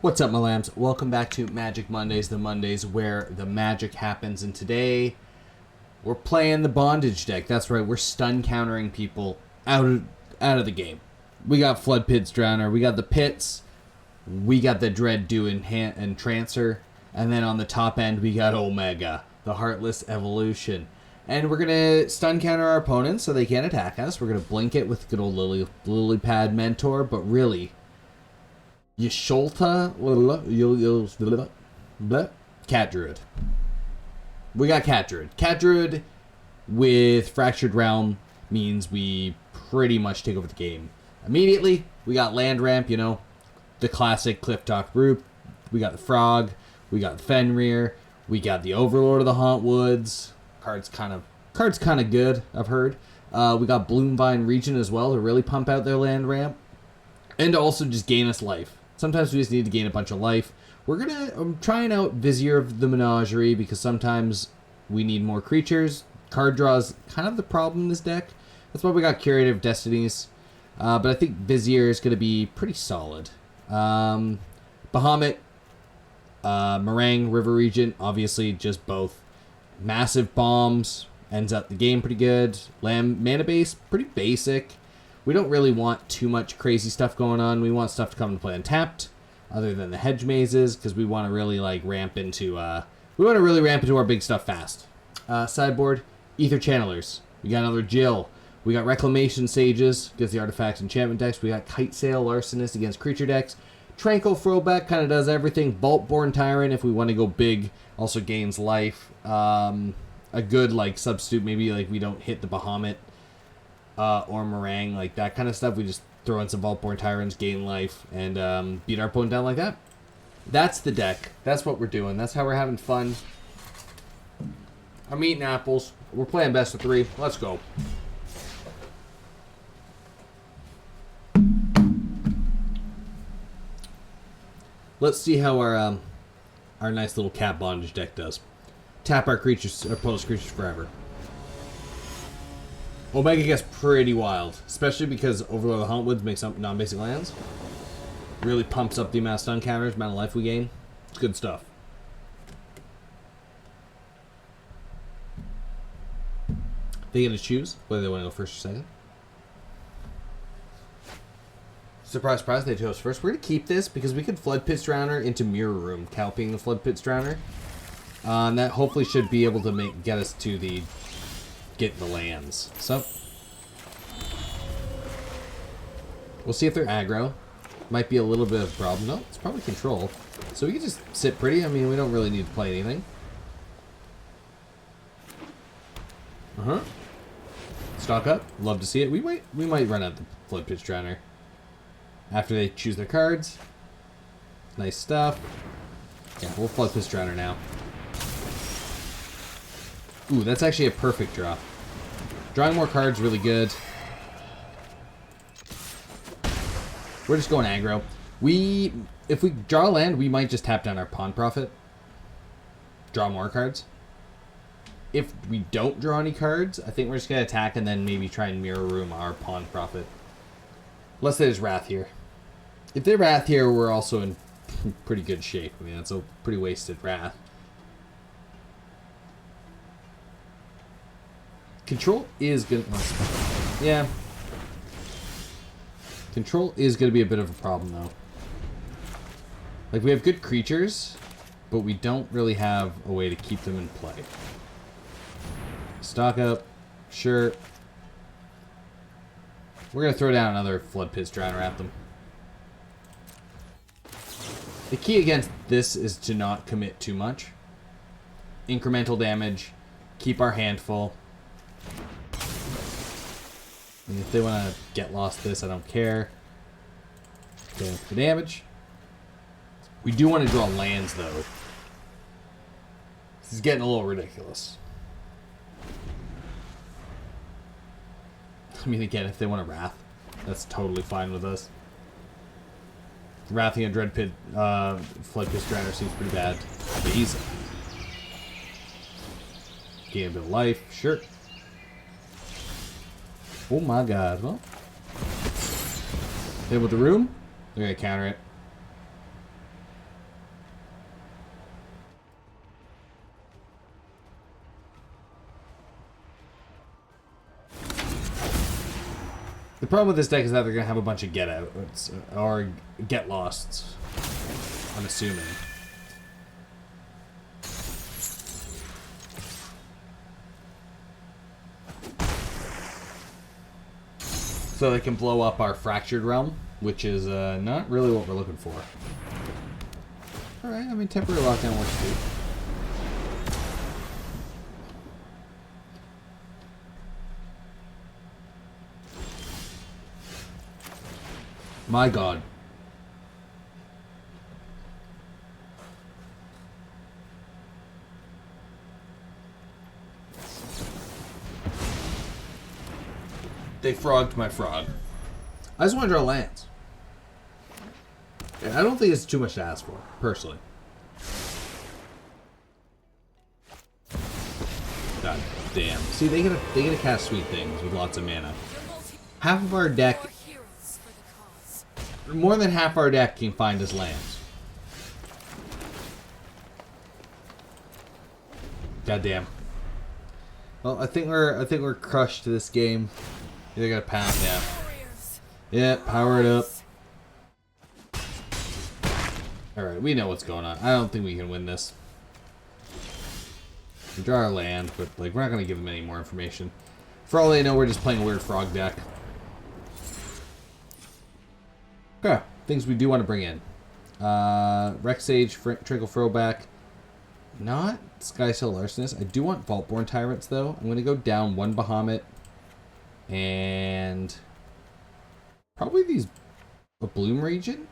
What's up, my lambs? Welcome back to Magic Mondays, the Mondays where the magic happens. And today, we're playing the Bondage deck. That's right, we're stun countering people out of the game. We got Floodpits Drowner, we got the Pits, we got the Dreamdew Entrancer, and then on the top end, we got Omega, the Heartless Evolution. And we're going to stun counter our opponents so they can't attack us. We're going to blink it with good old Lilysplash Mentor, but really, Y'shtola Rhul, Cat Druid. We got Cat Druid. Cat Druid with Fractured Realm means we pretty much take over the game immediately. We got Land Ramp, you know, the classic Clifftop Lookout. We got the Frog. We got Fenrir. We got the Overlord of the Hauntwoods. Card's kind of good, I've heard. We got Bloomvine Regent as well to really pump out their land ramp. And to also just gain us life. Sometimes we just need to gain a bunch of life. I'm trying out Vizier of the Menagerie because sometimes we need more creatures. Card draw is kind of the problem in this deck. That's why we got Curator of Destinies. But I think Vizier is going to be pretty solid. Bahamut, Marang, River Regent, obviously just both. Massive bombs, ends up the game pretty good. Mana base, pretty basic. We don't really want too much crazy stuff going on. We want stuff to come to play untapped, other than the Hedge Mazes, because we want to really ramp into our big stuff fast. Sideboard, Ether Channelers. We got another Jill. We got Reclamation Sages against the Artifacts Enchantment decks. We got Kite Sail Larcenist against creature decks. Tranquil Throwback kind of does everything. Vaultborn Tyrant, if we want to go big, also gains life. A good substitute, maybe we don't hit the Bahamut or Marang, that kind of stuff. We just throw in some Vaultborn Tyrants, gain life, and beat our opponent down like that. That's the deck. That's what we're doing. That's how we're having fun. I'm eating apples. We're playing best of 3. Let's go. Let's see how our nice little cat bondage deck does. Tap our opponent's creatures forever. Omega gets pretty wild, especially because Overlord of the Hauntwoods makes up non-basic lands. Really pumps up the amount of stun counters, amount of life we gain. It's good stuff. They get to choose whether they want to go first or second. Surprise, surprise, they chose first. We're going to keep this because we could Floodpits Drowner into Mirror Room, cowping the Floodpits Drowner. And that hopefully should be able to get us to get the lands. So, we'll see if they're aggro. Might be a little bit of a problem. No, it's probably control. So we can just sit pretty. I mean, we don't really need to play anything. Stock up. Love to see it. We might run out the Floodpits Drowner after they choose their cards. Nice stuff. Yeah, we'll Floodpits Drowner now. Ooh, that's actually a perfect draw. Drawing more cards, really good. We're just going aggro. If we draw land, we might just tap down our Pawn Prophet. Draw more cards. If we don't draw any cards, I think we're just going to attack and then maybe try and Mirror Room our Pawn Prophet. Unless there's Wrath here. If there's Wrath here, we're also in pretty good shape. I mean, that's a pretty wasted Wrath. Control is going to... Yeah. Control is going to be a bit of a problem, though. We have good creatures, but we don't really have a way to keep them in play. Stock up. Sure. We're going to throw down another Floodpits Drowner at them. The key against this is to not commit too much. Incremental damage. Keep our hand full. And if they want to get lost this, I don't care. Go for the damage. We do want to draw lands, though. This is getting a little ridiculous. I mean, again, if they want a Wrath, that's totally fine with us. Wrathing a Dreadpit, Floodpits Drowner seems pretty bad. Amazing. Gain a bit of life, sure. Oh my god, well. Hit with the room, they're gonna counter it. The problem with this deck is that they're going to have a bunch of get outs or get losts. I'm assuming. So they can blow up our Fractured Realm, which is not really what we're looking for. Alright, I mean, temporary lockdown works too. My god. They frogged my frog. I just want to draw lands. I don't think it's too much to ask for, personally. God damn. See, they get to cast sweet things with lots of mana. Half of our deck, more than half our deck can find us lands. God damn. Well, I think we're crushed to this game. They got a pound, yeah. Yeah, power it up. Alright, we know what's going on. I don't think we can win this. We draw our land, but like we're not gonna give them any more information. For all they know, we're just playing a weird frog deck. Okay, things we do want to bring in. Rex Sage, Trickle Throwback. Not Skysail Larcenist. I do want Vaultborn Tyrants though. I'm gonna go down one Bahamut. And probably a Bloom Regent?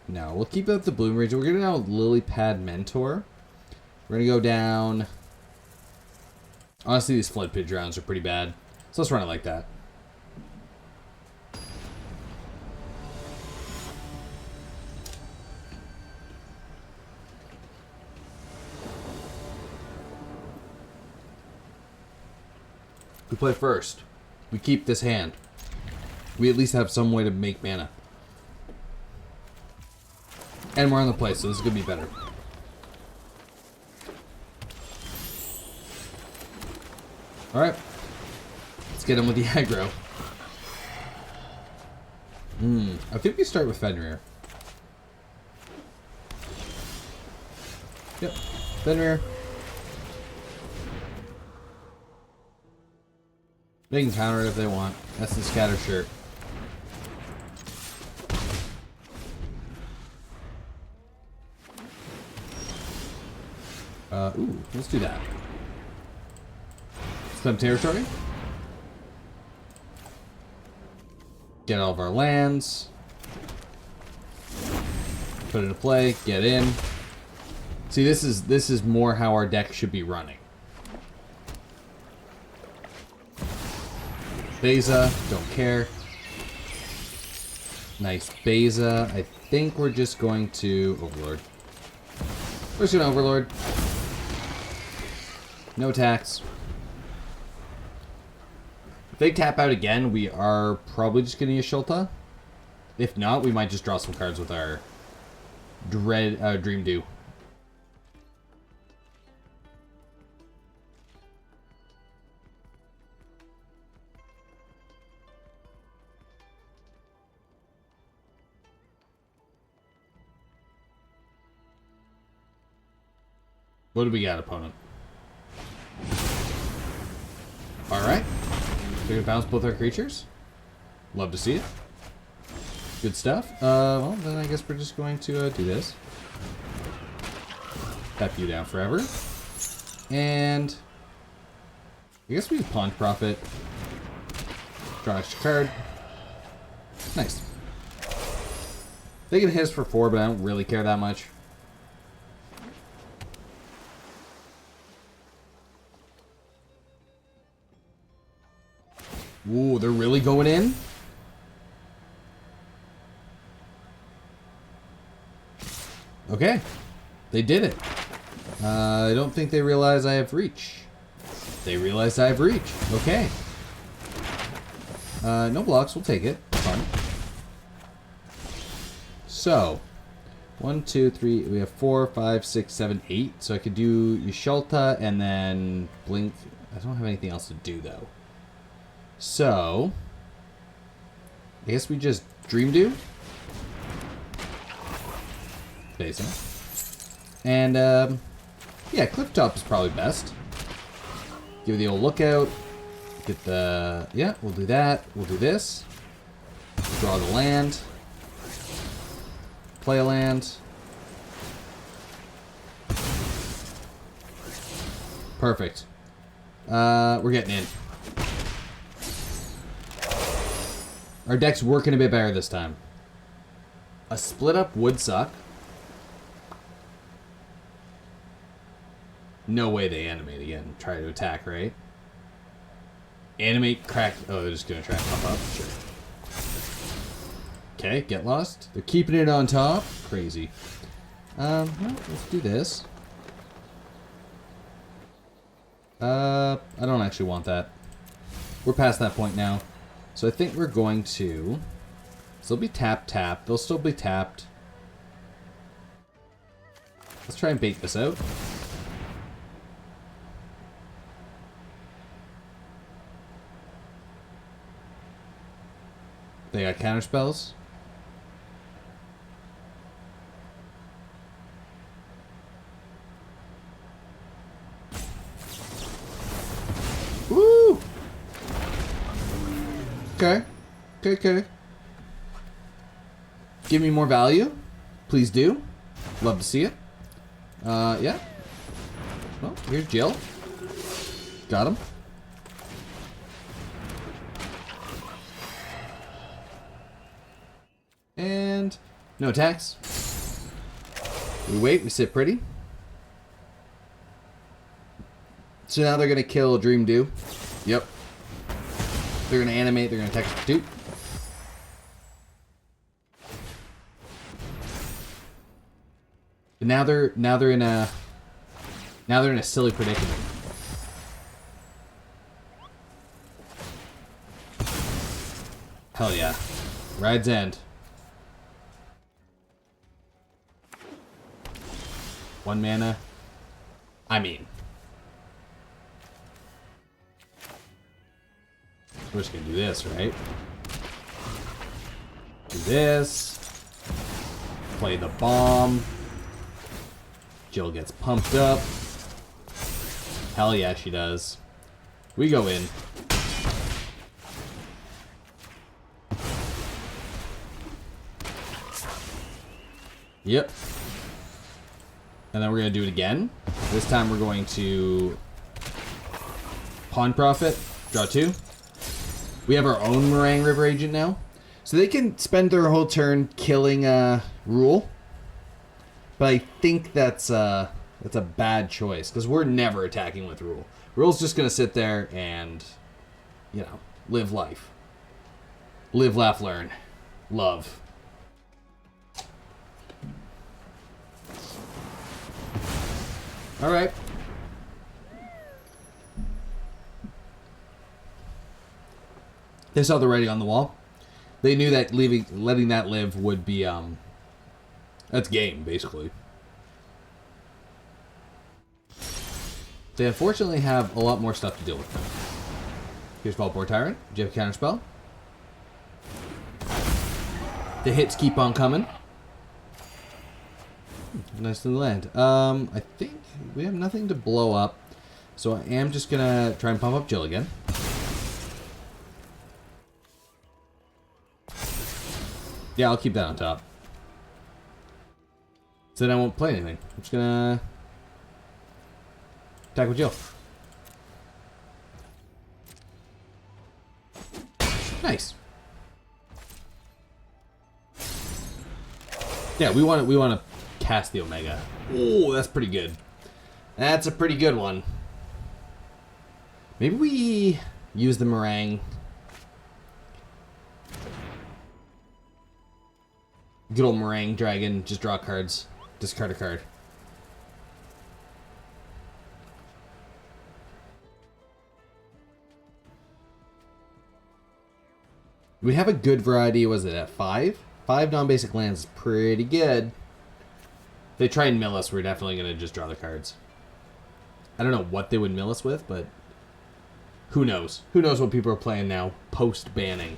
No, we'll keep up the Bloom Regent. We're going to go Lilysplash Mentor. We're going to go down. Honestly, these Floodpits Drowners are pretty bad. So let's run it like that. We play first. We keep this hand. We at least have some way to make mana. And we're on the play, so this is going to be better. Alright. Let's get him with the aggro. I think we start with Fenrir. Yep. Fenrir. They can counter it if they want. That's the scatter shirt. Ooh, let's do that. Some territory. Get all of our lands. Put it into play. Get in. See, this is more how our deck should be running. Beza, don't care. Nice Beza. I think we're just going to Overlord. We're just going to Overlord. No attacks. If they tap out again, we are probably just going to Y'shtola. If not, we might just draw some cards with our Dreamdew. What do we got, opponent? Alright. We're gonna bounce both our creatures. Love to see it. Good stuff. Well, then I guess we're just going to do this. Tap you down forever. And I guess we use Pawn Profit. Draw an extra card. Nice. They can hit us for 4, but I don't really care that much. Ooh, they're really going in? Okay. They did it. I don't think they realize I have reach. They realize I have reach. Okay. No blocks. We'll take it. Fun. So, 1, 2, 3. We have 4, 5, 6, 7, 8. So I could do Y'shtola and then Blink. I don't have anything else to do, though. So, I guess we just Dreamdew. Basic. And, yeah, Clifftop is probably best. Give it the old lookout. Get the... Yeah, we'll do that. We'll do this. Draw the land. Play a land. Perfect. We're getting in. Our deck's working a bit better this time. A split up would suck. No way they animate again. Try to attack, right? Animate, crack. Oh, they're just gonna try and pop up. Sure. Okay, get lost. They're keeping it on top. Crazy. Well, let's do this. I don't actually want that. We're past that point now. So I think we're going to... So they'll be tapped. They'll still be tapped. Let's try and bait this out. They got counter spells. Woo! Okay. Okay. Give me more value. Please do. Love to see it. Yeah. Well, here's Jill. Got him. And no attacks. We wait, we sit pretty. So now they're gonna kill Dreamdew. Yep. They're gonna animate, they're gonna attack Dude. But now they're in a silly predicament. Hell yeah. Ride's End. 1 mana. I mean. We're just gonna do this, right? Do this. Play the bomb. Jill gets pumped up. Hell yeah, she does. We go in. Yep. And then we're going to do it again. This time we're going to Pawn Profit, draw 2. We have our own Marang River Agent now. So they can spend their whole turn killing Rhul. But I think that's a bad choice, because we're never attacking with Rhul. Rhul's just going to sit there and, you know, live life. Live, laugh, learn. Love. All right. They saw the writing on the wall. They knew that letting that live would be that's game basically. They unfortunately have a lot more stuff to deal with. Here's Vaultboard Tyrant. Do you have a counter spell? The hits keep on coming. Nice to land. I think we have nothing to blow up, so I am just gonna try and pump up Jill again. Yeah, I'll keep that on top. So then I won't play anything. I'm just gonna attack with Jill. Nice. Yeah, we want to cast the Omega. Oh, that's pretty good. That's a pretty good one. Maybe we use the Marang. Good old Marang Dragon. Just draw cards. Discard a card. We have a good variety. Was it at 5? 5 non-basic lands is pretty good. If they try and mill us, we're definitely going to just draw the cards. I don't know what they would mill us with, but who knows? Who knows what people are playing now, post-banning.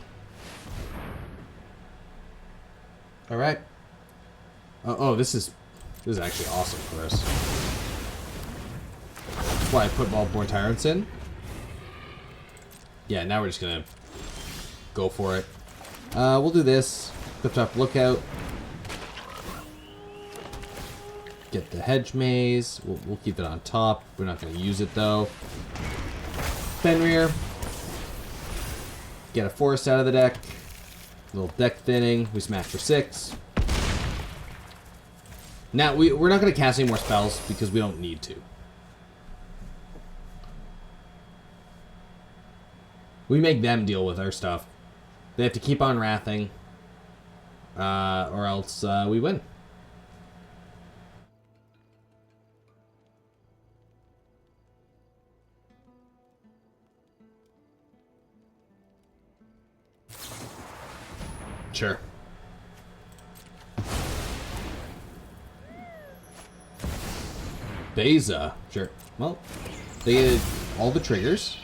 Alright. Oh, this is actually awesome for us. That's why I put Baldborn Tyrants in. Yeah, now we're just gonna go for it. We'll do this. Clifftop Lookout. Get the Hedge Maze. We'll keep it on top. We're not gonna use it though. Fenrir. Get a forest out of the deck. Little deck thinning. We smash for 6. Now, we're not going to cast any more spells because we don't need to. We make them deal with our stuff. They have to keep on wrathing. Or else we win. Sure. Beza. Sure. Well, they get all the triggers.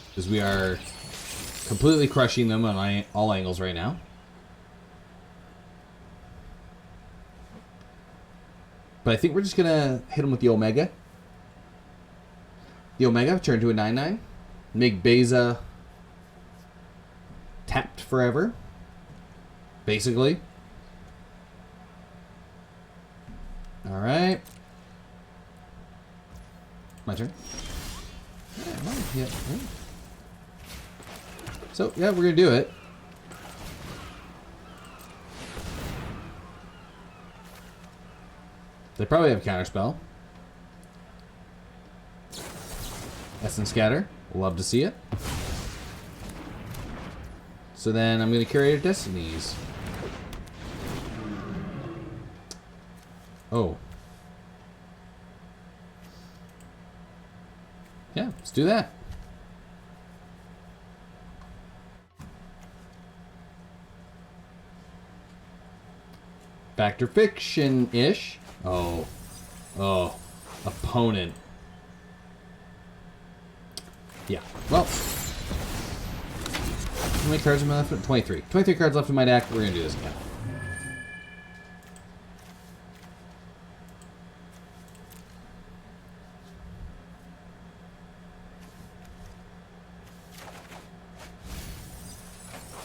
Because we are completely crushing them on all angles right now. But I think we're just going to hit them with the Omega. The Omega, turn to a 9/9. Make Beza tapped forever. Basically. Alright. My turn. Yeah. So, yeah, we're going to do it. They probably have Counterspell. Essence Scatter. Love to see it. So then I'm going to Curator of Destinies. Oh. Yeah, let's do that. Factor Fiction-ish. Oh. Oh. Opponent. Yeah. Well. How many cards am I left? 23. 23 cards left in my deck. We're going to do this again.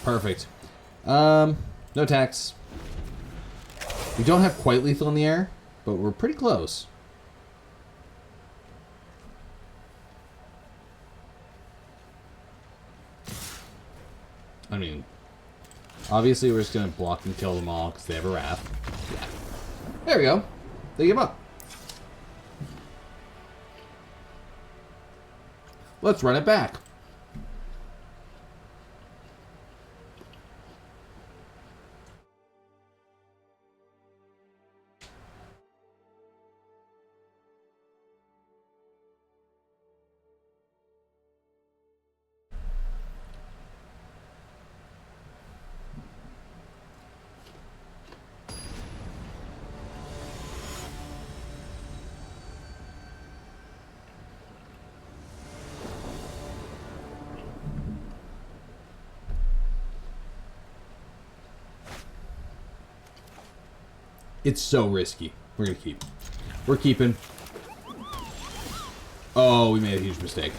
Perfect. No attacks. We don't have quite lethal in the air, but we're pretty close. I mean, obviously we're just going to block and kill them all because they have a Wrath. Yeah. There we go. They give up. Let's run it back. It's so risky. We're gonna keep. We're keeping. Oh, we made a huge mistake.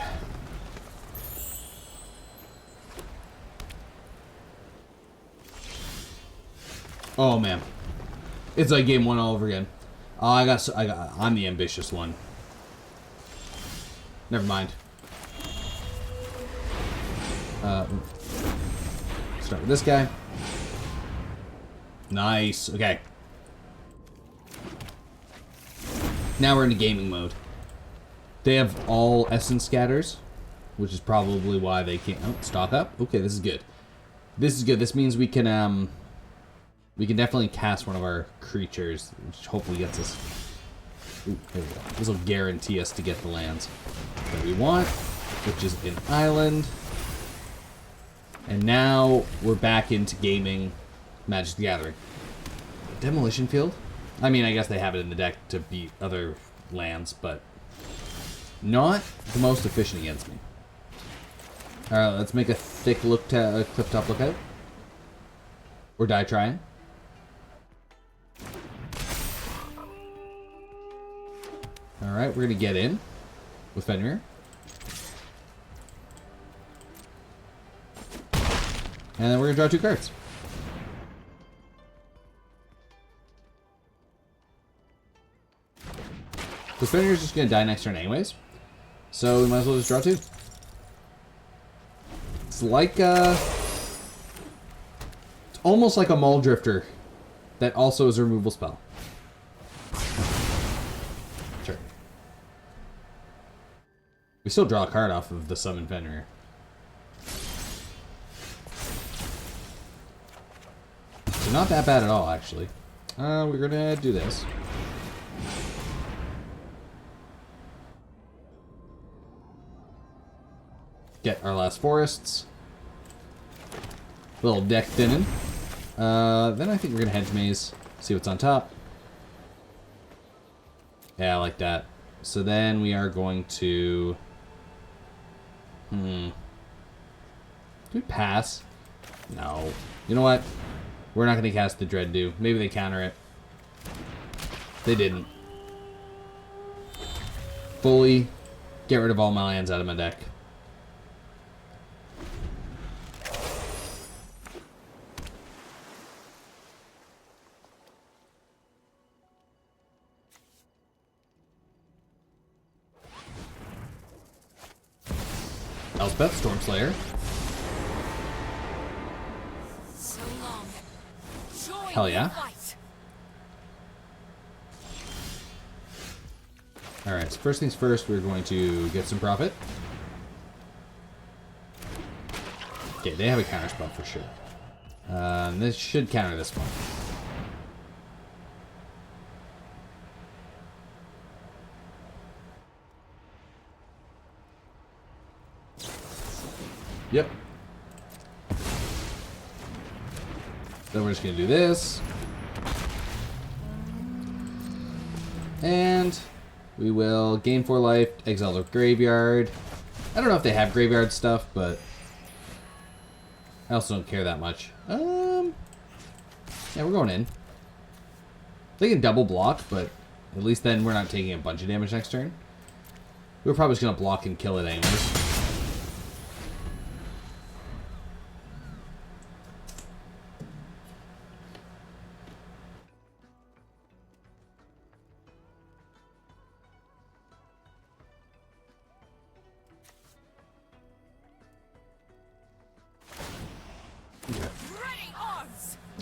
Oh man, it's like game 1 all over again. Oh, I'm the ambitious one. Never mind. Start with this guy. Nice. Okay. Now we're into gaming mode. They have all Essence Scatters, which is probably why they can't stock up. Okay, this is good. This is good. This means we can definitely cast one of our creatures, which hopefully gets us. Ooh, there we go. This will guarantee us to get the lands that we want, which is an island. And now we're back into gaming Magic the Gathering. Demolition Field? I mean, I guess they have it in the deck to beat other lands, but not the most efficient against me. Alright, let's make a thick Clifftop Lookout. Or die trying. Alright, we're going to get in with Fenrir. And then we're going to draw 2 cards. Because Fenrir's just going to die next turn anyways. So we might as well just draw 2. It's like it's almost like a Maul Drifter that also is a removal spell. Sure. We still draw a card off of the summon Fenrir. So not that bad at all, actually. We're gonna do this. Get our last forests. Little deck thinning. Then I think we're gonna Hedge Maze. See what's on top. Yeah, I like that. So then we are going to... Do we pass? No. You know what? We're not going to cast the Dreamdew. Maybe they counter it. They didn't. Fully get rid of all my lands out of my deck. Elspeth, Stormslayer. So long. Hell yeah. Alright, so first things first, we're going to get some profit. Okay, they have a counter spell for sure. This should counter this one. Yep. Then we're just going to do this. And we will gain 4 life, exile the graveyard. I don't know if they have graveyard stuff, but I also don't care that much. Yeah, we're going in. They can double block, but at least then we're not taking a bunch of damage next turn. We're probably just going to block and kill it anyways.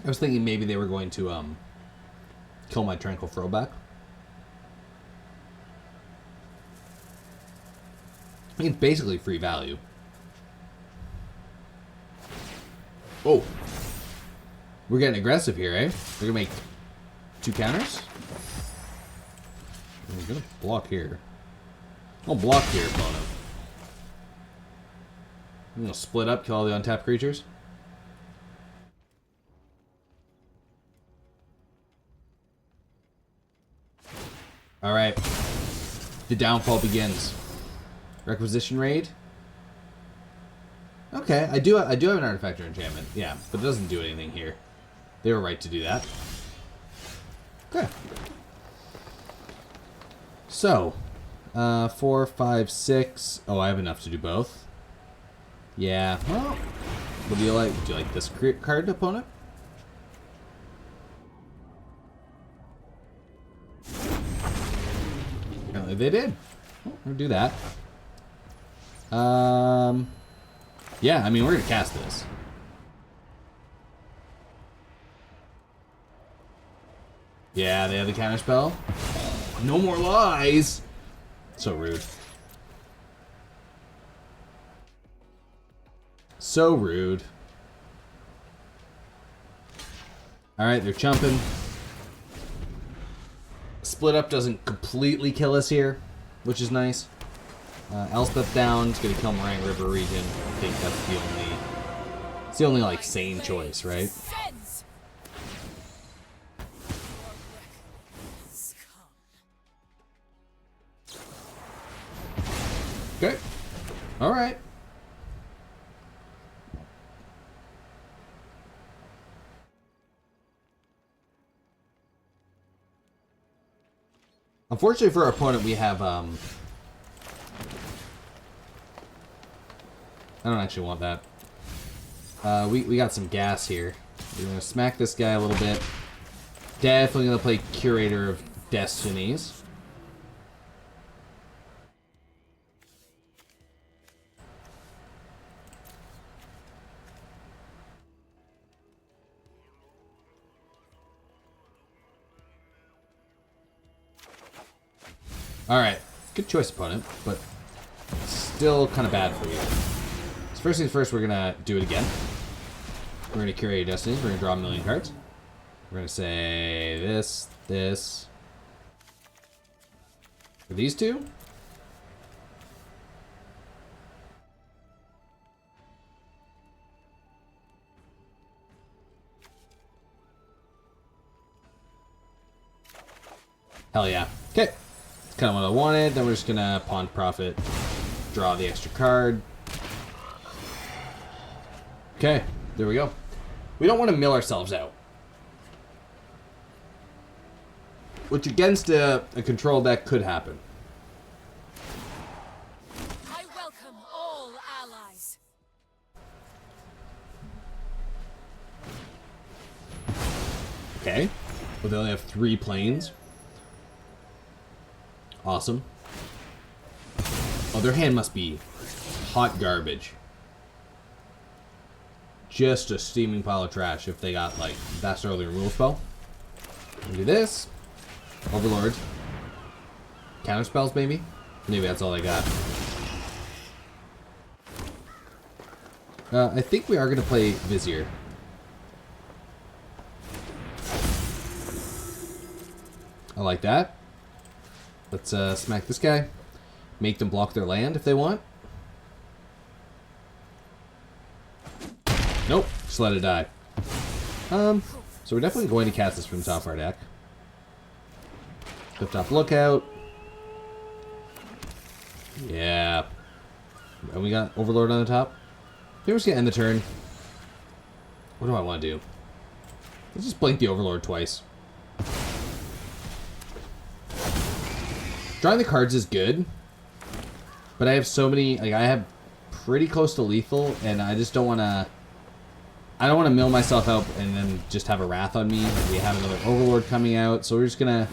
I was thinking maybe they were going to kill my Tranquil Throwback. I mean, it's basically free value. Oh. We're getting aggressive here, eh? We're going to make 2 counters? We're going to block here. I'll block here, opponent. I'm going to split up, kill all the untapped creatures. Alright. The downfall begins. Requisition Raid. Okay, I do have an artifact or enchantment. Yeah, but it doesn't do anything here. They were right to do that. Okay. So, 4, 5, 6. Oh, I have enough to do both. Yeah. Well, what do you like? Do you like this card, opponent? Apparently they did. Well, we'll do that. Yeah, I mean, we're gonna cast this. Yeah, they have the counter spell. No more lies. So rude. So rude. Alright, they're chumping. Split up doesn't completely kill us here, which is nice. Elspeth down is going to kill Marang River Region. I think that's the only... It's the only, like, sane choice, right? Okay. Alright. Unfortunately for our opponent, we have, I don't actually want that. We got some gas here. We're going to smack this guy a little bit. Definitely going to play Curator of Destinies. Alright, good choice, opponent, but still kind of bad for you. So first things first, we're going to do it again. We're going to Curate Destinies. We're going to draw a million cards. We're going to say this, this. For these two. Hell yeah. Okay. That's kind of what I wanted. Then we're just going to Pawn Profit, draw the extra card. Okay. There we go. We don't want to mill ourselves out. Which against a control deck could happen. I welcome all allies. Okay. But they only have 3 planes. Awesome. Oh, their hand must be hot garbage. Just a steaming pile of trash if they got, like, Vast Early Removal spell. We'll do this. Overlord. Counter spells, maybe? Maybe that's all I got. I think we are going to play Vizier. I like that. Let's smack this guy. Make them block their land if they want. Nope. Just let it die. So we're definitely going to cast this from the top of our deck. Clifftop Lookout. Yeah. And we got Overlord on the top. I think we're just going to end the turn. What do I want to do? Let's just blink the Overlord twice. Drawing the cards is good. But I have so many... Like, I have pretty close to lethal, and I just don't want to... I don't want to mill myself out and then just have a Wrath on me. Like, we have another Overlord coming out, so we're just going to...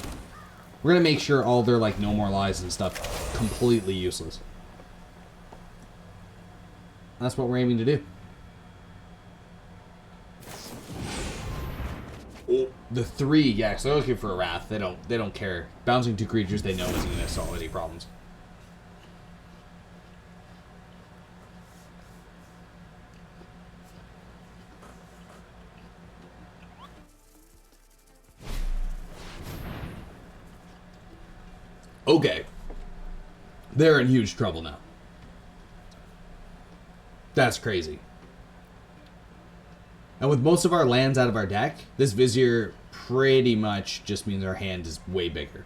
We're going to make sure all their, like, no more lies and stuff completely useless. That's what we're aiming to do. The 3, yeah, so they're looking for a Wrath. They don't care. Bouncing 2 creatures they know isn't going to solve any problems. Okay. They're in huge trouble now. That's crazy. And with most of our lands out of our deck, this Vizier pretty much just means our hand is way bigger.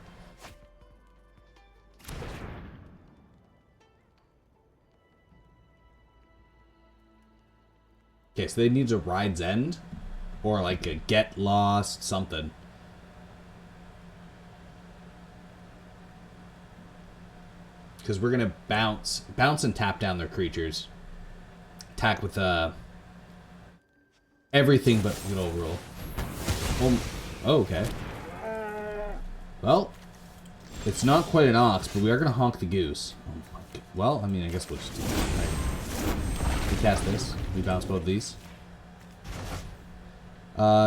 Okay, so they need a Ride's End. Or like a Get Lost, something. Because we're going to bounce and tap down their creatures. Attack with everything but Willowrush. Oh, okay. Well, it's not quite an Ox, but we are going to honk the Goose. Well, I mean, I guess we'll just do that. Right. We cast this. We bounce both of these.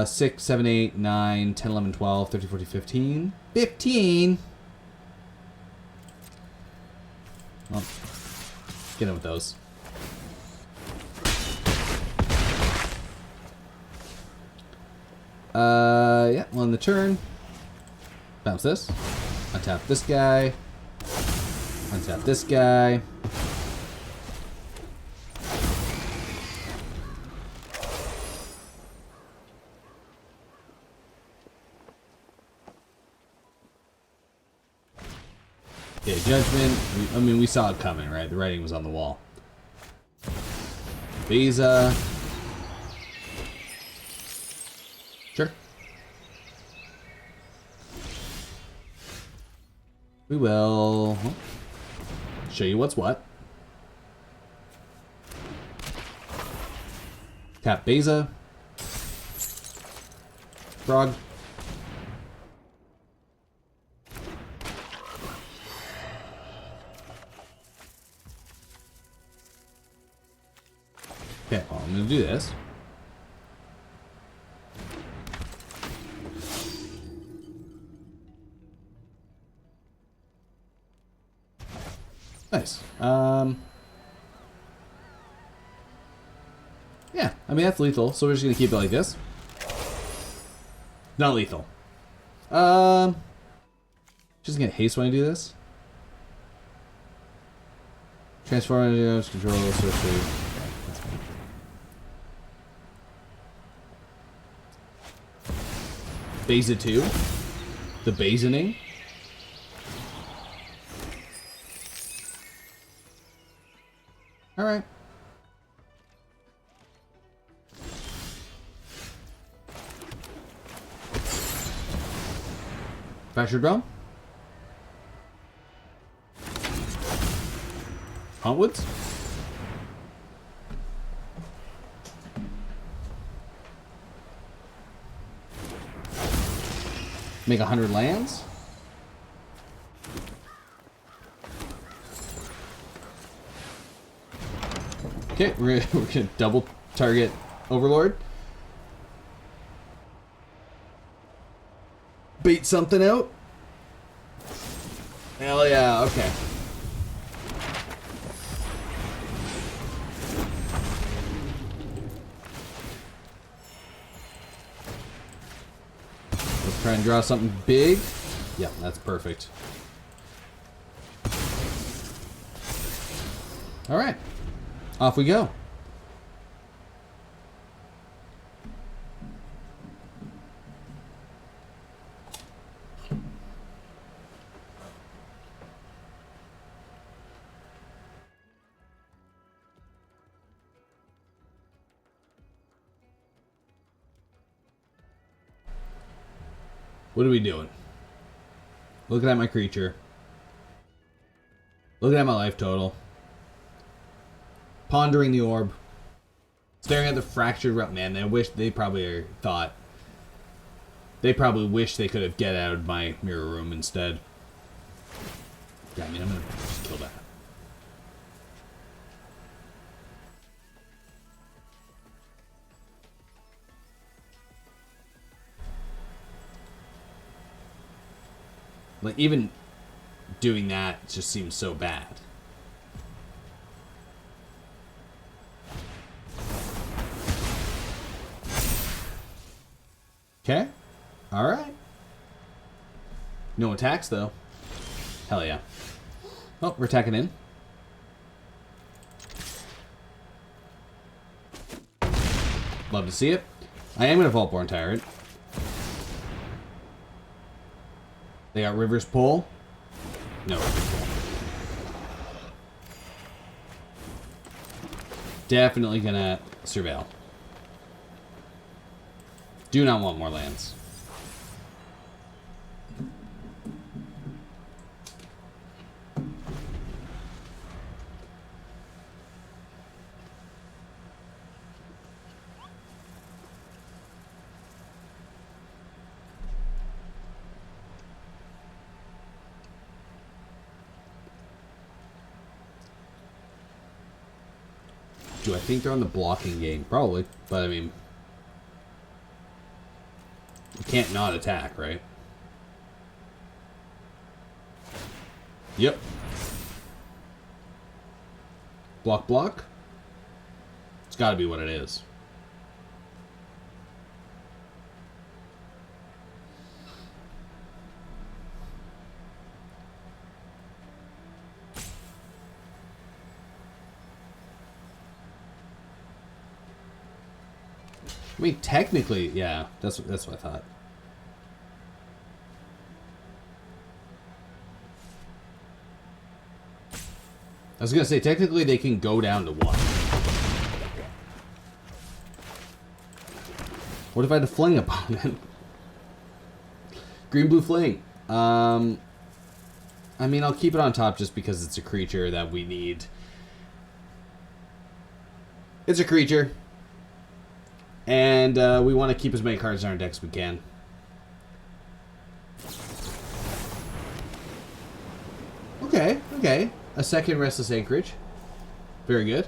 6, 7, 8, 9, 10, 11, 12, 13, 14, 15. 15! Well, get in with those. Yeah, well, on the turn, bounce this, untap this guy, untap this guy. Okay, Judgment. I mean, we saw it coming, right? The writing was on the wall. Visa. Sure. We will show you what's what. Tap Beza. Frog. Okay, well, I'm going to do this. Nice. Yeah, I mean, that's lethal, so we're just going to keep it like this. Not lethal. Just going to haste when I do this. Transform into control, sorcery. Beza 2. The Bazoning. Alright. Fractured Realm. Hauntwoods. Make 100 lands. Okay, we're gonna double target Overlord. Bait something out. Hell yeah, okay. Let's try and draw something big. Yeah, that's perfect. All right. Off we go. What are we doing? Looking at my creature. Looking at my life total. Pondering the orb. Staring at the fractured realm. Man, they probably thought. They probably wish they could have get out of my mirror room instead. Yeah, I mean, I'm gonna just kill that. Like, even doing that just seems so bad. Okay. Alright. No attacks, though. Hell yeah. Oh, we're attacking in. Love to see it. I am going to Vaultborn Tyrant. They got River's Pull. No River's Pull. Definitely going to Surveil. Do not want more lands. Do I think they're on the blocking game? Probably, but I mean... You can't not attack, right? Yep. Block, block. It's got to be what it is. I mean, technically, yeah, that's what I thought. I was gonna say, technically, they can go down to 1. What if I had to fling upon it? Green, blue, fling. I mean, I'll keep it on top just because it's a creature that we need. It's a creature. And we want to keep as many cards in our deck as we can. Okay, okay. A second Restless Anchorage. Very good.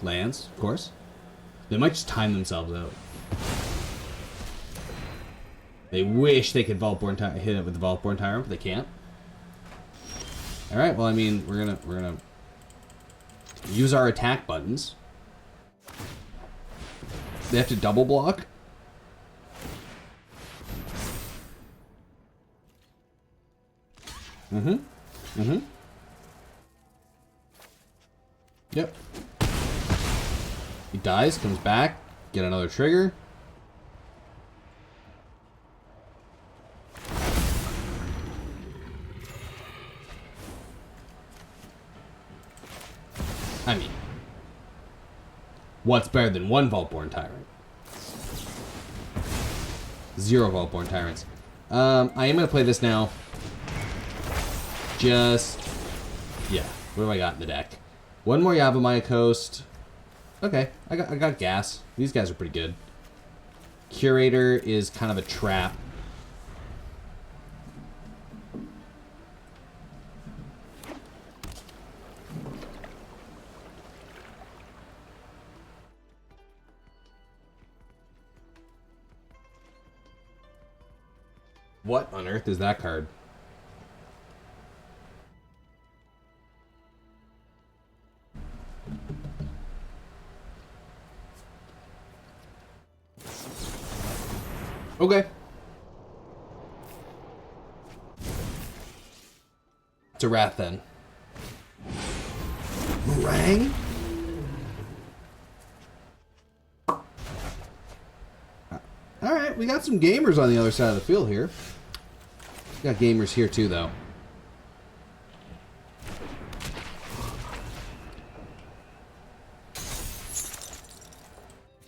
Lands, of course. They might just time themselves out. They wish they could hit it with the Vaultborn Tyrant, but they can't. All right. Well, I mean, we're gonna use our attack buttons. They have to double block. Yep. He dies, comes back, get another trigger. I mean, what's better than one Vaultborn Tyrant? 0 Vaultborn Tyrants. I am going to play this now. Just, yeah. What have I got in the deck? One more Yavimaya Coast. Okay, I got gas. These guys are pretty good. Curator is kind of a trap. What on earth is that card? Okay. It's a Wrath then. Marang? Alright, we got some gamers on the other side of the field here. We got gamers here too, though.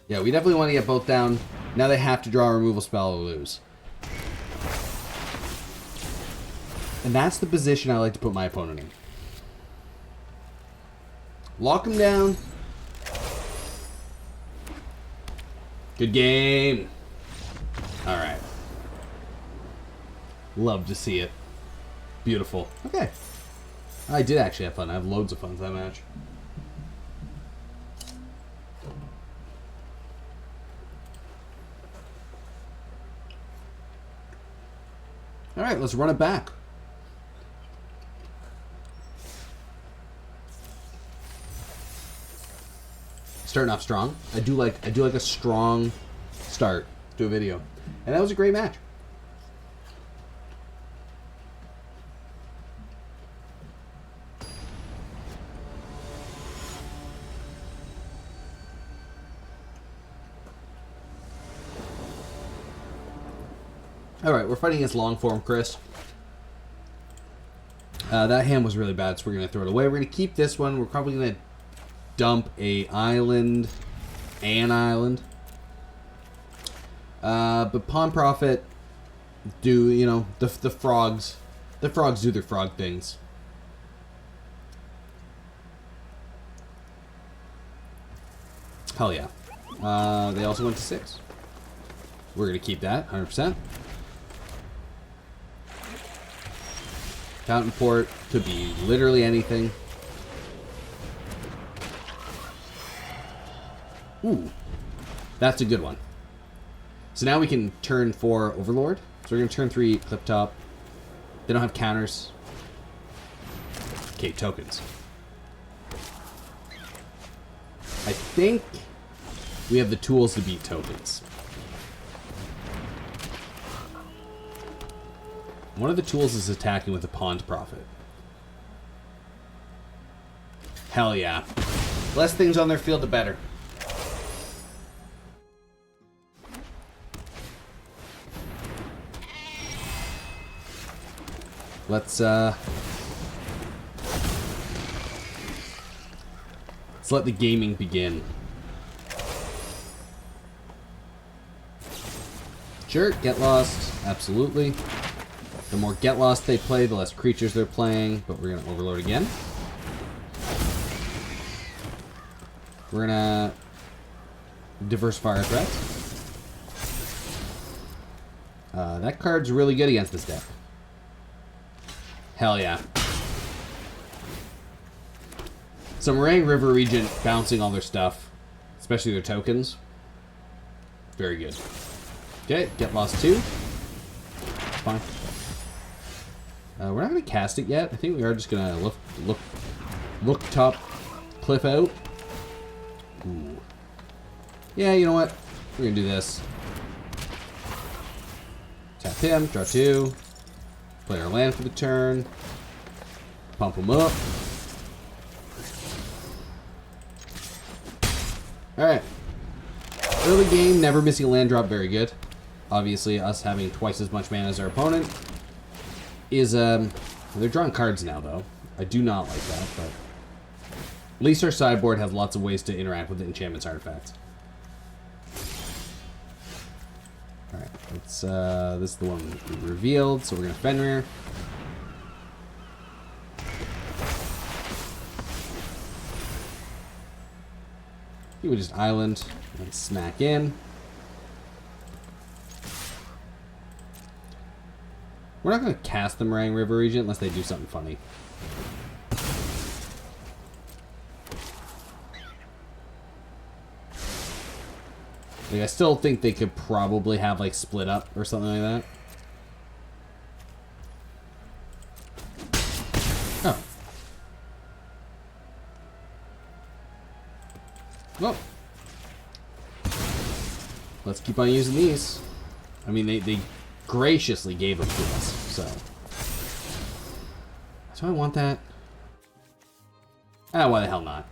Yeah, we definitely want to get both down. Now they have to draw a removal spell or lose. And that's the position I like to put my opponent in. Lock him down. Good game. Alright. Love to see it. Beautiful. Okay. I did actually have fun. I have loads of fun with that match. Alright, let's run it back. Starting off strong. I do like a strong start to a video. And that was a great match. Alright, we're fighting against Longform Chris. That hand was really bad, so we're going to throw it away. We're going to keep this one. We're probably going to dump an island. But Pawn Profit do, you know, the frogs. The frogs do their frog things. Hell yeah. They also went to 6. We're going to keep that, 100%. Fountain Port could be literally anything. Ooh, that's a good one. So now we can turn 4 Overlord. So we're going to turn 3 Clifftop. They don't have counters. Okay, tokens. I think we have the tools to beat tokens. One of the tools is attacking with a Pawned Prophet. Hell yeah. Less things on their field, the better. Let's let the gaming begin. Sure, get lost. Absolutely. The more get lost they play, the less creatures they're playing. But we're going to overload again. We're going to diversify our threats. That card's really good against this deck. Hell yeah. So Marang River Regent bouncing all their stuff, especially their tokens. Very good. Okay, get lost 2. Fine. We're not going to cast it yet. I think we are just going to look top cliff out. Ooh. Yeah, you know what? We're going to do this. Tap him, draw 2. Play our land for the turn. Pump him up. Alright. Early game, never missing a land drop, very good. Obviously, us having twice as much mana as our opponent is, they're drawing cards now, though. I do not like that, but at least our sideboard has lots of ways to interact with the enchantments artifacts. Alright, let's, this is the one we revealed, so we're gonna Fenrir. You would just island and smack in. We're not going to cast the Marang River Regent unless they do something funny. Like, I still think they could probably have, like, split up or something like that. Oh. Well. Let's keep on using these. I mean, they graciously gave them to us, so. Do I want that? Ah, why the hell not?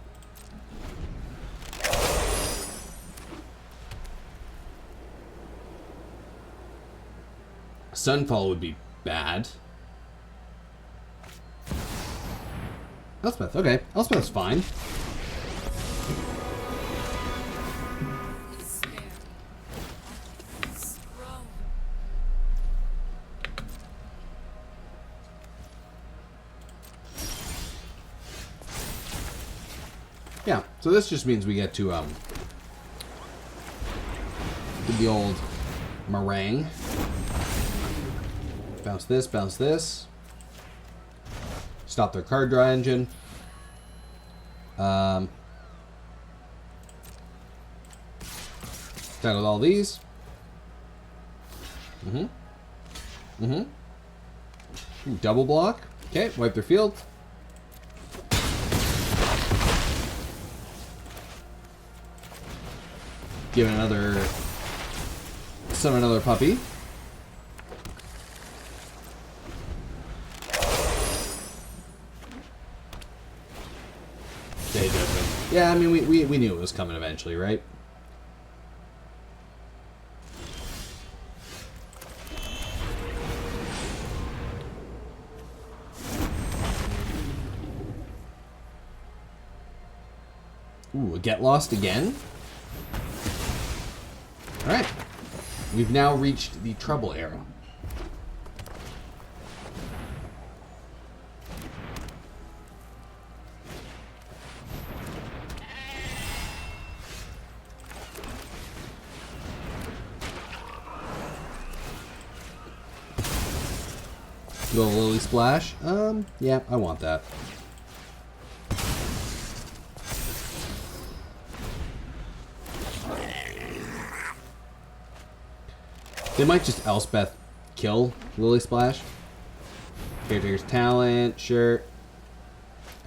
Sunfall would be bad. Elspeth, okay. Elspeth's fine. Yeah, so this just means we get to the old Marang. Bounce this, bounce this. Stop their card draw engine. Done with all these. Ooh, double block. Okay, wipe their field. Give it another. Summon another puppy. Yeah, I mean, we knew it was coming eventually, right? Ooh, get lost again? Alright. We've now reached the trouble era. Go Lilysplash. Yeah, I want that. They might just Elspeth kill Lilysplash. Caretaker's Talent, sure.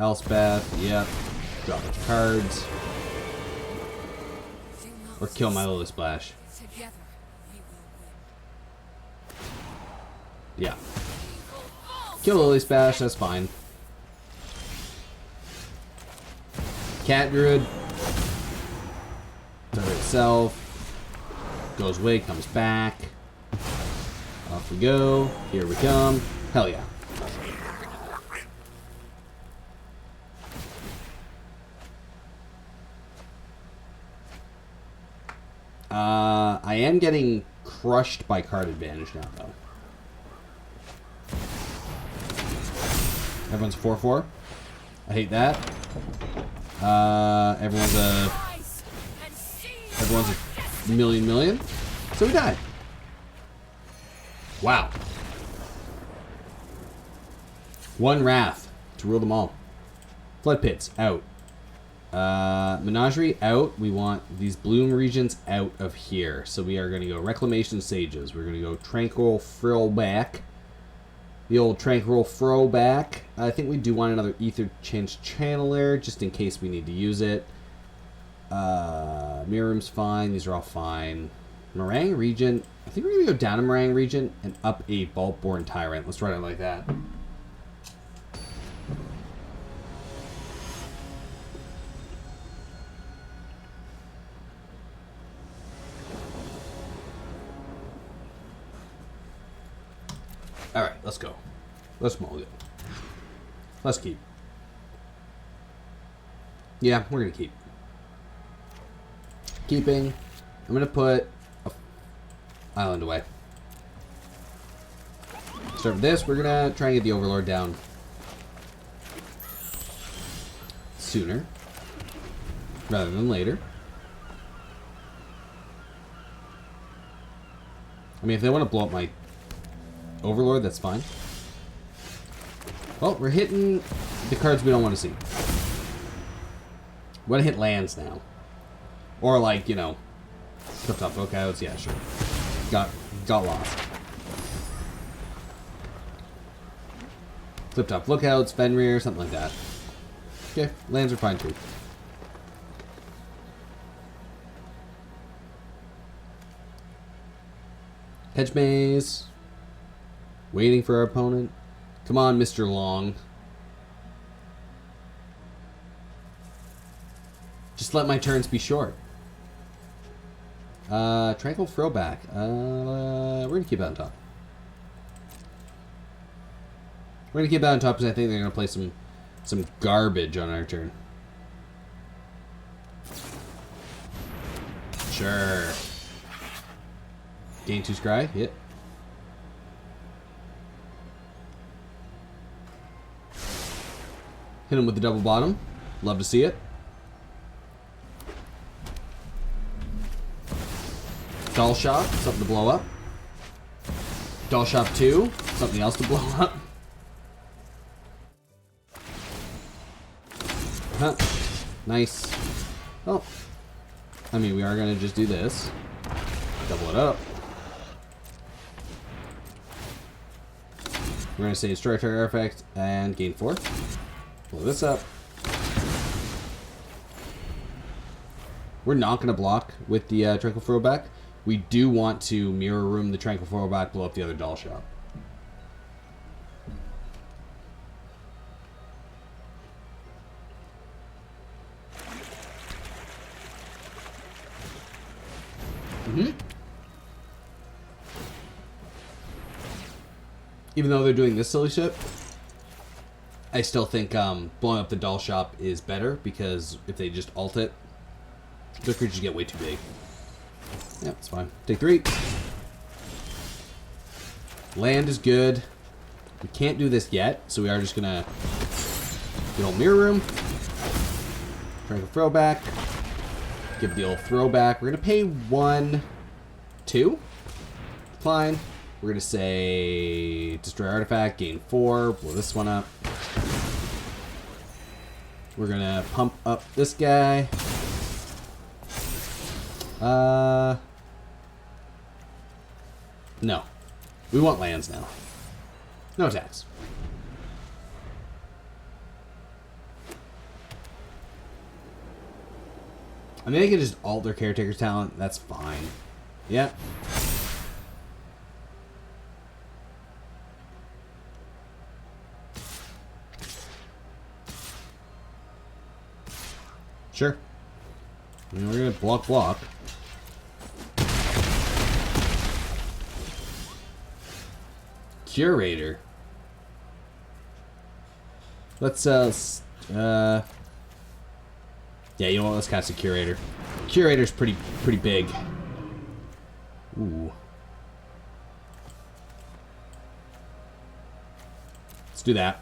Elspeth, yep. Drop a bunch of cards. Or kill my Lilysplash. Yeah. Kill Lilysplash, that's fine. Cat Druid. Does it itself. Goes away, comes back. Off we go. Here we come. Hell yeah. I am getting crushed by card advantage now, though. Everyone's 4-4. I hate that. Everyone's a million. So we died. Wow. One Wrath to rule them all. Floodpits out. Menagerie out. We want these Bloom Regents out of here. So we are going to go Reclamation Sages. We're going to go Tranquil Throwback. The old Tranquil Throwback. I think we do want another Ether Change Channeler just in case we need to use it. Mirror Room's fine. These are all fine. Marang Regent. I think we're going to go down to Marang Regent and up a Vaultborn Tyrant. Let's run it like that. Alright, let's go. Let's mold it. Let's keep. Yeah, we're going to keep. Keeping. I'm going to put a island away. Start with this. We're going to try and get the Overlord down sooner rather than later. I mean, if they want to blow up my Overlord, that's fine. Well, we're hitting the cards we don't want to see. We want to hit lands now. Or like, you know, Clifftop Lookouts. Yeah, sure. Got lost. Clifftop Lookouts, Fenrir, something like that. Okay, lands are fine too. Hedge Maze. Waiting for our opponent. Come on, Mr. Long. Just let my turns be short. Tranquil Throwback. We're going to keep it on top. We're going to keep it on top because I think they're going to play some garbage on our turn. Sure. Gain 2 scry. Hit. Hit him with the double bottom. Love to see it. Doll Shop, something to blow up. Doll Shop 2, something else to blow up. Huh. Nice. Oh. I mean, we are going to just do this. Double it up. We're going to say destroy target artifact and gain 4. Blow this up. We're not going to block with the Tranquil Throwback. We do want to Mirror Room the Tranquil Throwback, blow up the other Doll Shop. Even though they're doing this silly shit, I still think blowing up the Doll Shop is better because if they just ult it, the creatures get way too big. Yep, it's fine. Take 3. Land is good. We can't do this yet, so we are just gonna get old Mirror Room. Tranquil Throwback. Give the old Throwback. We're gonna pay 1, 2. Fine. We're gonna say destroy artifact, gain 4, blow this one up. We're gonna pump up this guy. No. We want lands now. No attacks. I mean, they can just alt their caretaker's talent. That's fine. Yep. Sure. I mean, we're gonna block. Curator. Let's yeah, you know what? Let's cast a Curator. Curator's pretty big. Ooh. Let's do that.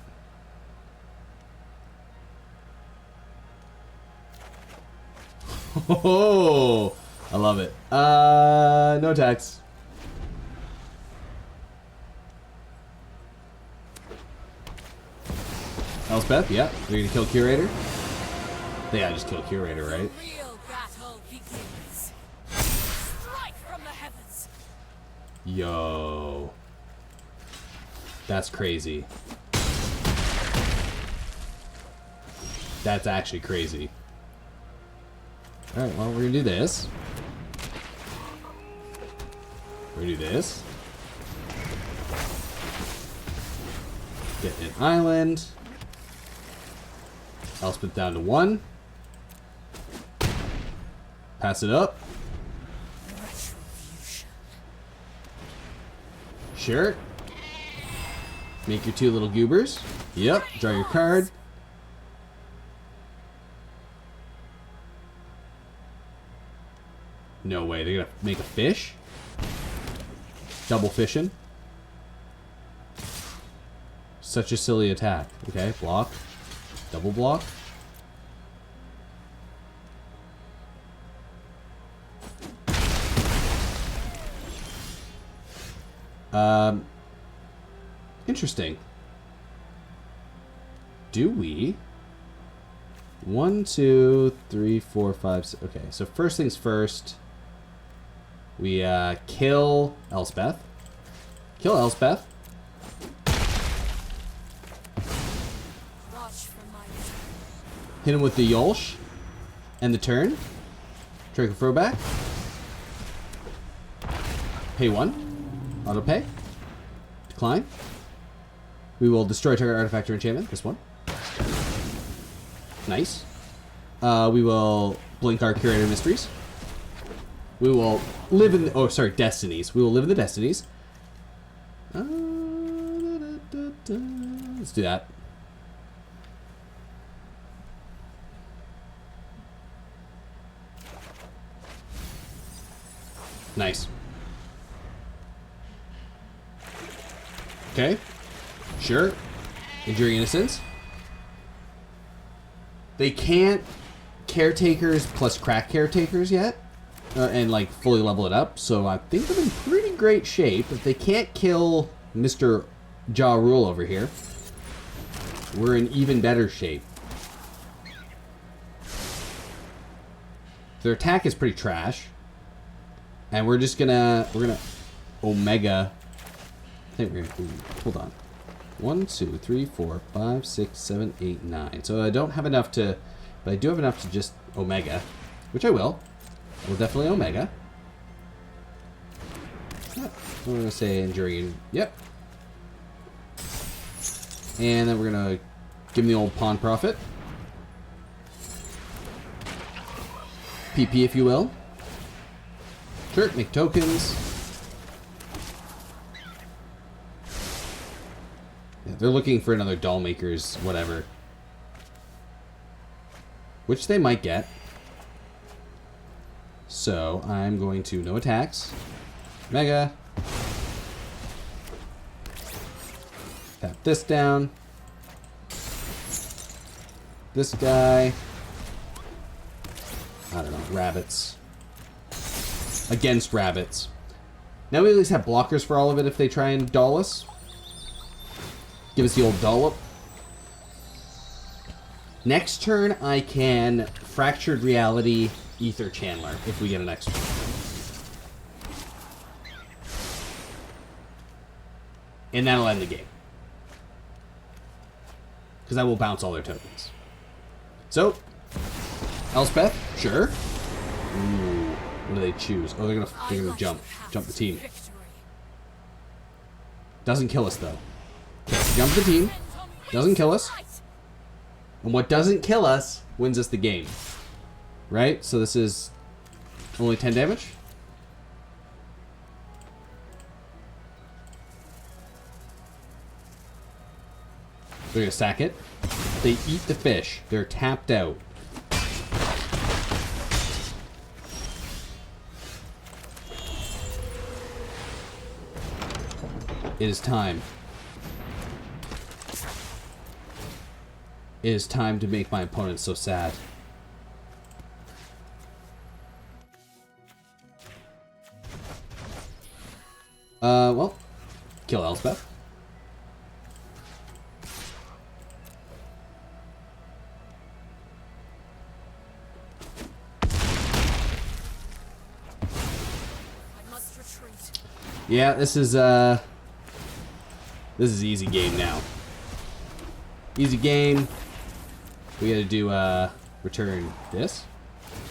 Oh, I love it. No attacks. Elspeth, yeah. You're gonna kill Curator? Yeah, just kill Curator, right? Real battle begins. Strike from the heavens. Yo. That's crazy. That's actually crazy. Alright, well, we're gonna do this. We're gonna do this. Get an island. Elspeth down to 1. Pass it up. Sure. Make your 2 little goobers. Yep. Draw your card. No way. They're gonna make a fish? Double fishing. Such a silly attack. Okay, block. Double block. Interesting. Do we? 1, 2, 3, 4, 5, 6. Okay, so first things first. We kill Elspeth. Kill Elspeth. Hit him with the Y'shtola and the turn. Drake a throwback. Pay 1. Auto pay. Decline. We will destroy target artifact or enchantment. This one. Nice. We will blink our Curator Mysteries. We will live in the... Oh, sorry, Destinies. We will live in the Destinies. Let's do that. Nice. Okay. Sure. Enduring Innocence. They can't Caretakers plus Crack Caretakers yet. And, like, fully level it up. So I think they're in pretty great shape. If they can't kill Mr. Y'shtola Rhul over here, we're in even better shape. Their attack is pretty trash. And we're just gonna... We're gonna... Omega... I think we're gonna... Ooh, hold on. 1, 2, 3, 4, 5, 6, 7, 8, 9. So I don't have enough to... But I do have enough to just Omega. Which I will. I will definitely Omega. Yep. We're gonna say Enduring... Yep. And then we're gonna... Give him the old Pawn Profit. PP, if you will. Sure, make tokens. Yeah, they're looking for another Dollmaker's whatever. Which they might get. So, I'm going to no attacks. Mega. Tap this down. This guy. I don't know, rabbits. Against rabbits. Now we at least have blockers for all of it if they try and doll us. Give us the old dollop. Next turn, I can Fractured Reality Ether Channeler if we get an extra. And that'll end the game. Because I will bounce all their tokens. So, Elspeth, sure. Ooh, what do they choose? Oh, they're gonna jump the team. Doesn't kill us though. Jump the team. Doesn't kill us. And what doesn't kill us wins us the game. Right? So this is only 10 damage. They're gonna sack it. They eat the fish. They're tapped out. It is time. It is time to make my opponent so sad. Well, kill Elspeth. I must retreat. Yeah, this is easy game now. Easy game. We gotta do return this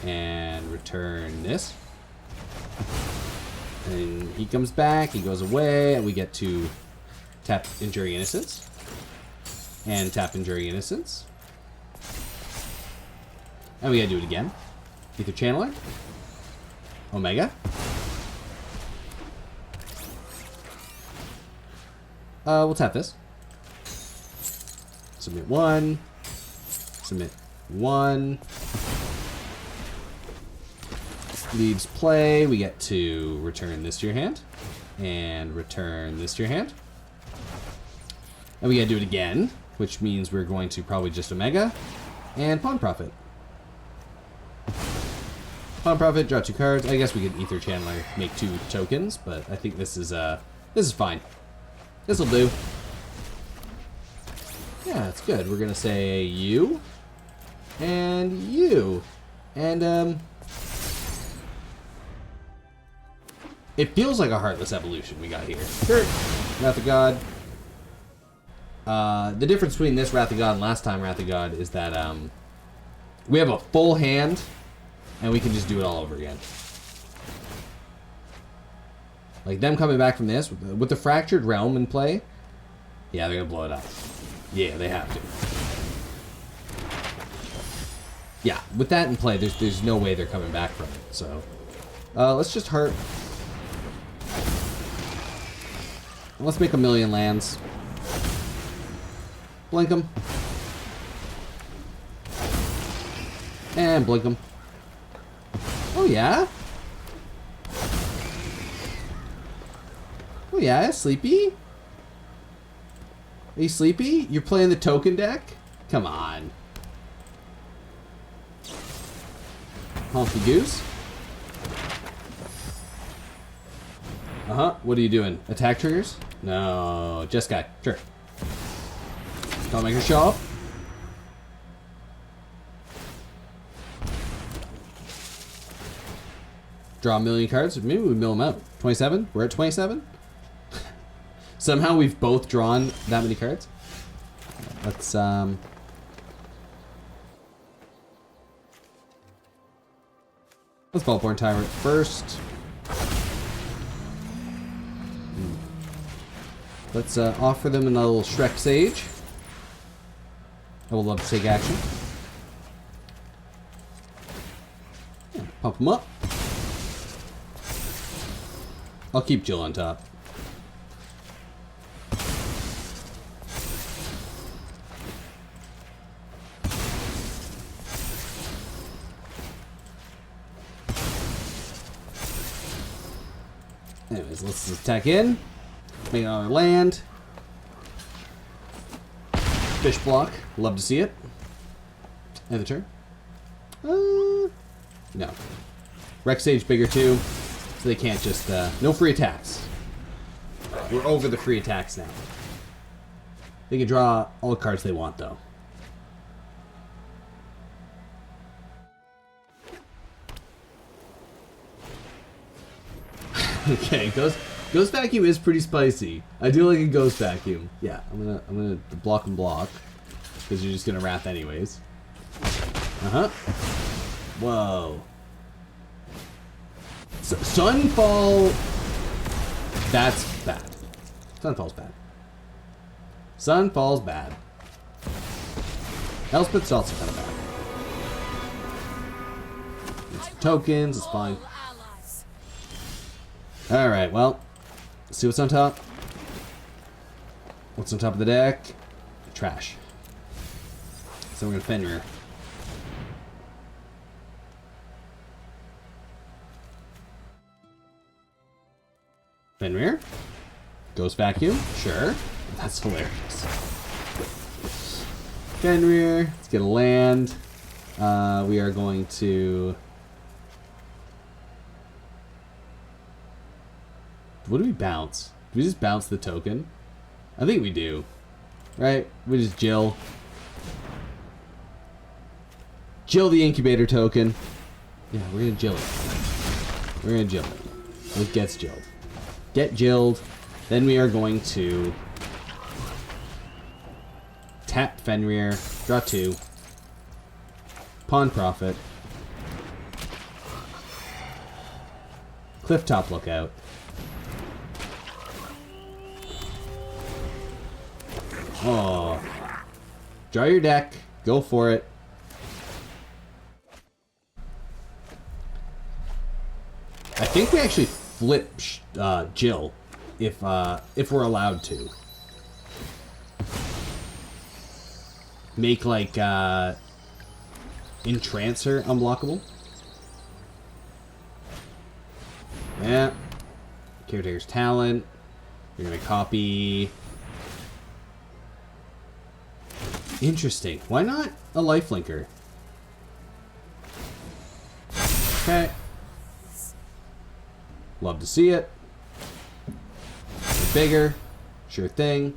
and return this. And he comes back, he goes away, and we get to tap Enduring Innocence. And tap Enduring Innocence. And we gotta do it again. Ether Channeler. Omega. We'll tap this. Submit one. Submit one. Leaves play. We get to return this to your hand. And return this to your hand. And we gotta do it again, which means we're going to probably just Omega. And Pawn Profit. Pawn Profit, draw 2 cards. I guess we could Ether Channeler, make 2 tokens, but I think this is fine. This'll do. Yeah, it's good. We're gonna say you. And you. And it feels like a Heartless evolution we got here. Sure. Wrath of God. The difference between this Wrath of God and last time Wrath of God is that we have a full hand and we can just do it all over again. Like them coming back from this with the Fractured Realm in play. Yeah, they're gonna blow it up. Yeah, they have to. Yeah, with that in play, there's no way they're coming back from it. So let's just hurt. Let's make 1,000,000 lands. Blink them. And blink them. Oh yeah? Oh yeah, sleepy? Are you sleepy? You're playing the token deck? Come on. Honky Goose. Uh-huh. What are you doing? Attack triggers? No. Just guy. Sure. Don't make her show up. Draw 1,000,000 cards. Maybe we mill them out. 27? We're at 27? Somehow we've both drawn that many cards. Let's Vaultborn Tyrant first. Let's offer them another little Shrek Sage. I would love to take action. Yeah, pump them up. I'll keep Jill on top. Anyways, let's attack in. Make another land. Fish block. Love to see it. End the turn. No. Rex Sage bigger too. So they can't just, no free attacks. We're over the free attacks now. They can draw all the cards they want though. Okay, Ghost Vacuum is pretty spicy. I do like a Ghost Vacuum. Yeah, I'm gonna block and block because you're just gonna Wrath anyways. Whoa. Sunfall. That's bad. Sunfall's bad. Sunfall's bad. Elspeth's also kind of bad. It's tokens. It's fine. Alright, well, let's see what's on top. What's on top of the deck? Trash. So we're gonna Fenrir. Fenrir? Ghost Vacuum? Sure. That's hilarious. Fenrir. Let's get a land. We are going to... What do we bounce? Do we just bounce the token? I think we do. Right? We just Jill. Jill the incubator token. Yeah, we're gonna Jill it. We're gonna Jill it. It gets Jilled. Get Jilled. Then we are going to tap Fenrir. Draw 2. Pawn Profit. Clifftop Lookout. Oh. Draw your deck. Go for it. I think we actually flip Jill if we're allowed to. Make like Entrancer unblockable. Yeah. Curator's Talent. You're gonna copy. Interesting. Why not a lifelinker? Okay. Love to see it. Bigger. Sure thing.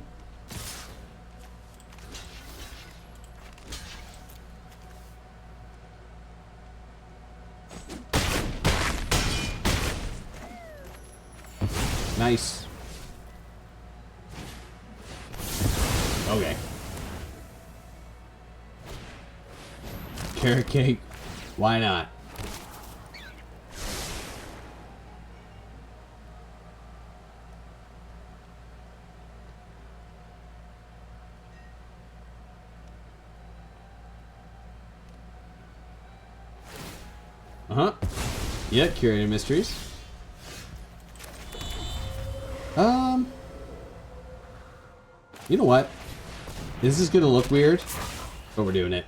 Nice. Okay. Carrot cake. Why not? Uh-huh. Yeah, Curator Mysteries. You know what? This is gonna look weird, but we're doing it.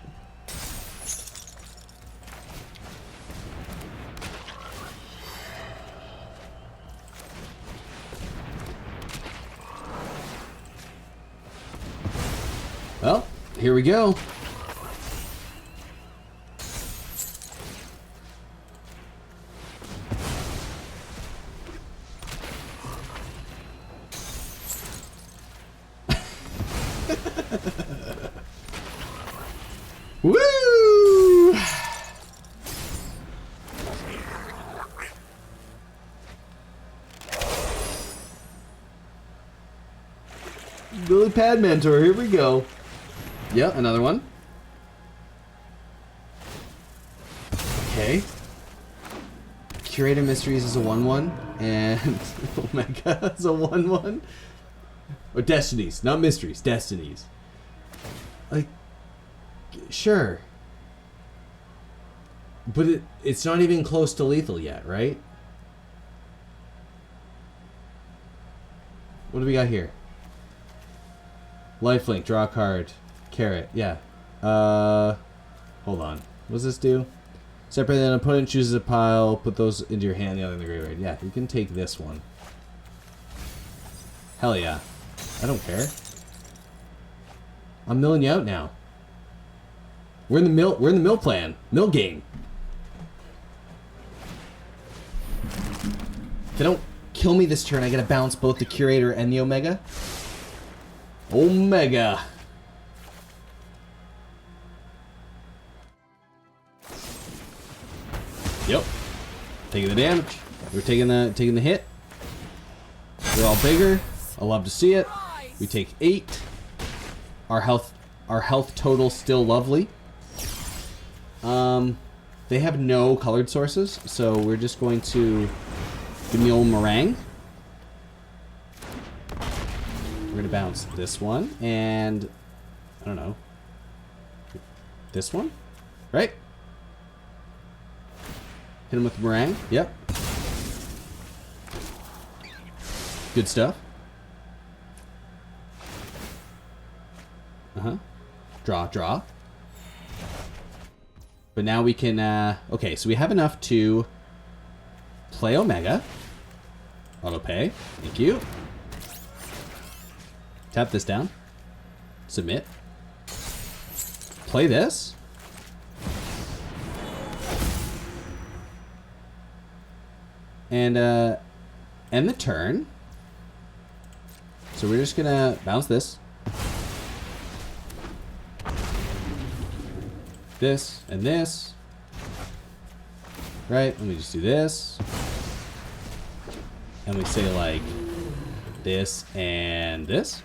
Well, here we go. Woo! Lilysplash Mentor, here we go. Yeah, another one. Okay. Curator Mysteries is a 1/1, and Omega is a 1/1. Or Destinies, not Mysteries, Destinies. Like, sure. But it's not even close to lethal yet, right? What do we got here? Lifelink, draw a card. Carrot, yeah. Hold on. What does this do? Separate an opponent chooses a pile, put those into your hand, the other in the graveyard. Yeah, you can take this one. Hell yeah. I don't care. I'm milling you out now. We're in the mill plan. Mill game. If they don't kill me this turn, I gotta bounce both the Curator and the Omega. Omega. Yep. Taking the damage. We're taking the hit. They're all bigger. I love to see it. We take 8. Our health total still lovely. They have no colored sources, so we're just going to give me old Marang. We're gonna bounce this one and I don't know. This one? Right? Hit him with Marang. Yep. Good stuff. Uh-huh. Draw. But now we can, okay, so we have enough to play Omega. Auto pay. Thank you. Tap this down. Submit. play this. And end the turn. So we're just gonna bounce this. This and this. Right, let me just do this. And we say like this and this.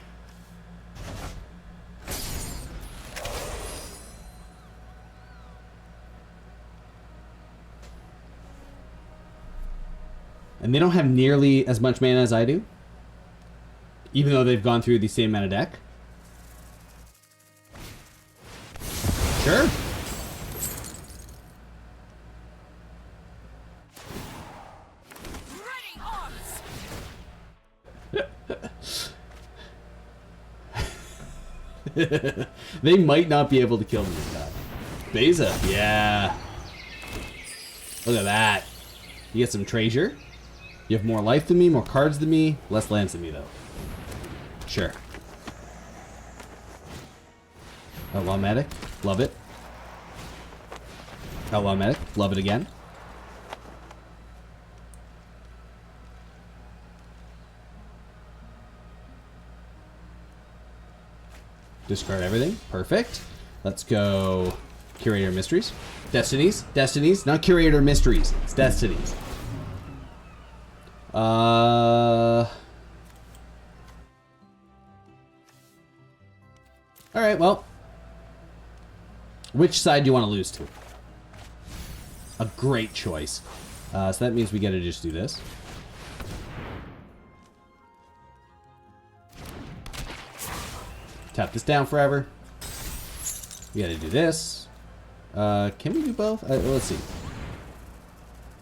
And they don't have nearly as much mana as I do, even though they've gone through the same mana deck. Sure. Ready arms. They might not be able to kill me this time. Beza, yeah. Look at that. You get some treasure. You have more life than me, more cards than me, less lands than me, though. Sure. Outlaw Medic, love it. Outlaw Medic, love it again. Discard everything, perfect. Let's go Curator of Mysteries. Destinies, Destinies, not Curator of Mysteries, it's Destinies. Alright, well. Which side do you want to lose to? A great choice. So that means we gotta just do this. Tap this down forever. We gotta do this. Can we do both? Let's see.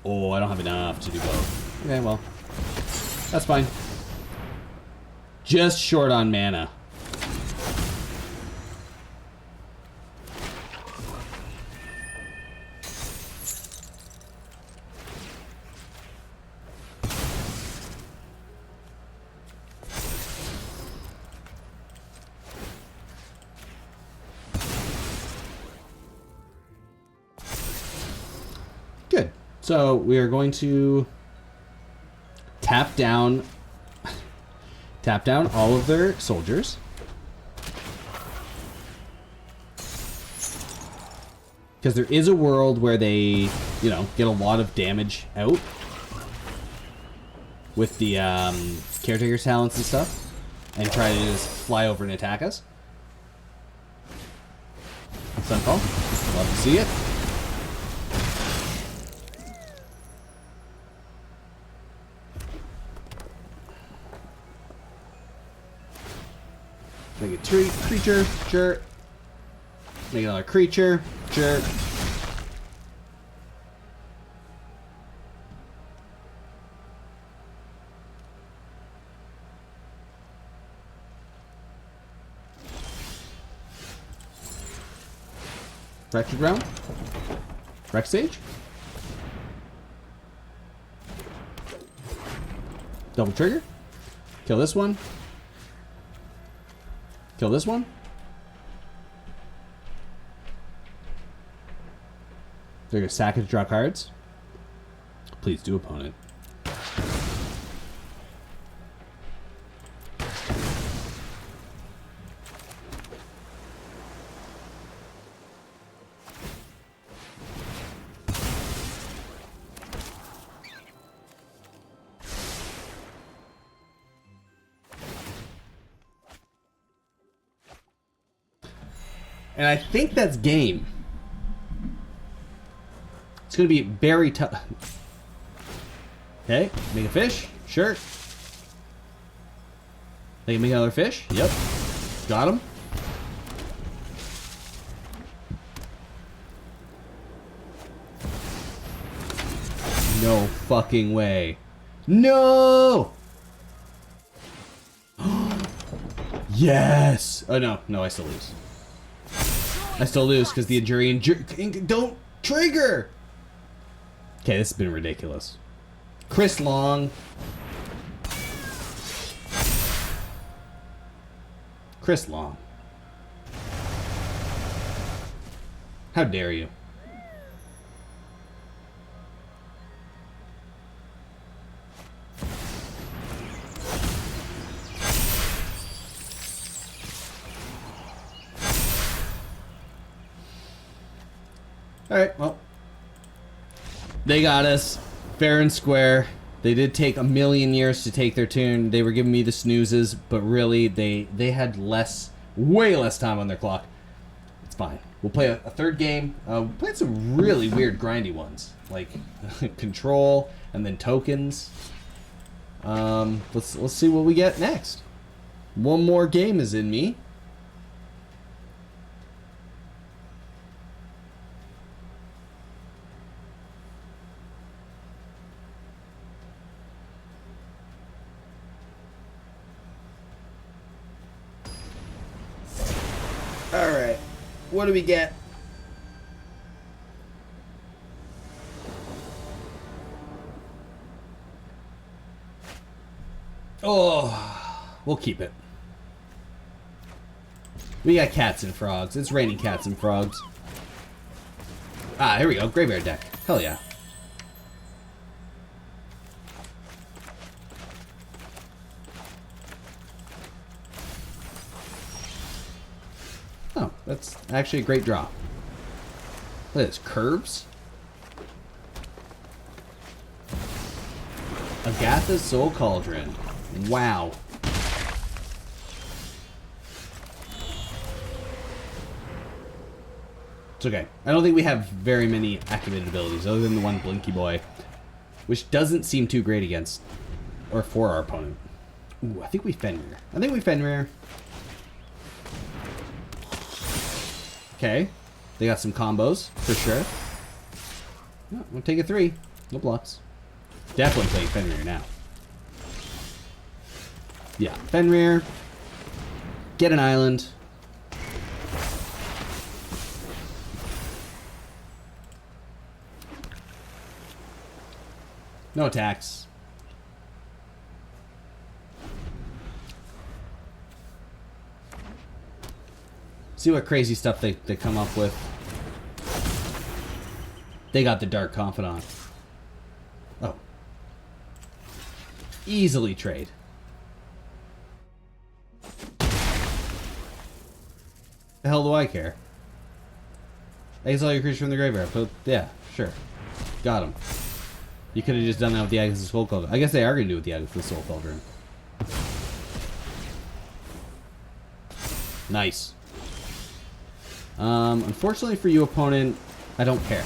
Oh, I don't have enough to do both. Okay, well. That's fine. Just short on mana. Good. So we are going to tap down all of their soldiers. Because there is a world where they, you know, get a lot of damage out with the caretaker talents and stuff, and try to just fly over and attack us. Sunfall, love to see it. Make a creature, sure. Make another creature, sure. Fractured round. Rex Sage. Double trigger. Kill this one. Kill this one. They're gonna sack it to draw cards. Please do, opponent. And I think that's game. It's going to be very tough. Okay, make a fish. Sure. They can make another fish. Yep. Got him. No fucking way. No! Yes! Oh, no. No, I still lose. I still lose because the Enduring don't trigger! Okay, this has been ridiculous. Chris Long. Chris Long. How dare you? Alright, well. They got us fair and square. They did take a million years to take their turn. They were giving me the snoozes, but really, they had way less time on their clock. It's fine. We'll play a third game. We played some really weird grindy ones, like control and then tokens. Let's see what we get next. One more game is in me. All right, what do we get? Oh, we'll keep it. We got cats and frogs. It's raining cats and frogs. Ah, here we go. Graveyard deck. Hell yeah. Oh, that's actually a great draw. Look at this. Curves. Agatha's Soul Cauldron. Wow. It's okay. I don't think we have very many activated abilities other than the one Blinky Boy, which doesn't seem too great against or for our opponent. Ooh, I think we Fenrir. Okay. They got some combos, for sure. No, we'll take a 3. No blocks. Definitely playing Fenrir now. Yeah, Fenrir. Get an island. No attacks. See what crazy stuff they come up with. They got the Dark Confidant. Oh. Easily trade. The hell do I care? Exile your creature from the graveyard. But yeah, sure. Got him. You could have just done that with the Agatha's Soul Cauldron. I guess they are going to do it with the Agatha's Soul Cauldron. Nice. Unfortunately for you, opponent, I don't care.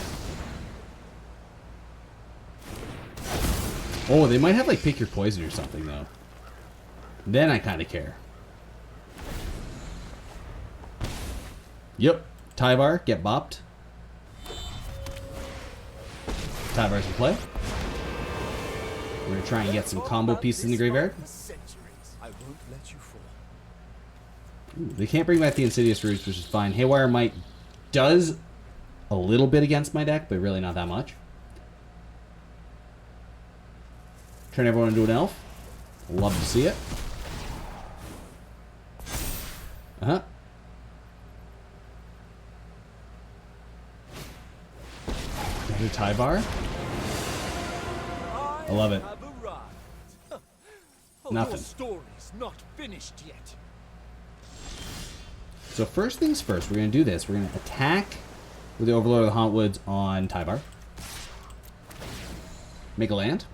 Oh, they might have like pick your poison or something though. Then I kind of care. Yep. Tyvar, get bopped. Tyvar's in play. We're going to try and get some combo pieces in the graveyard. Ooh, they can't bring back the Insidious Roots, which is fine. Haywire Might does a little bit against my deck, but really not that much. Turn everyone into an elf. Love to see it. Uh-huh. Another Tyvar. I love it. Nothing. Story's not finished yet. So first things first, we're going to do this. We're going to attack with the Overlord of the Hauntwoods on Tyvar. Make a land.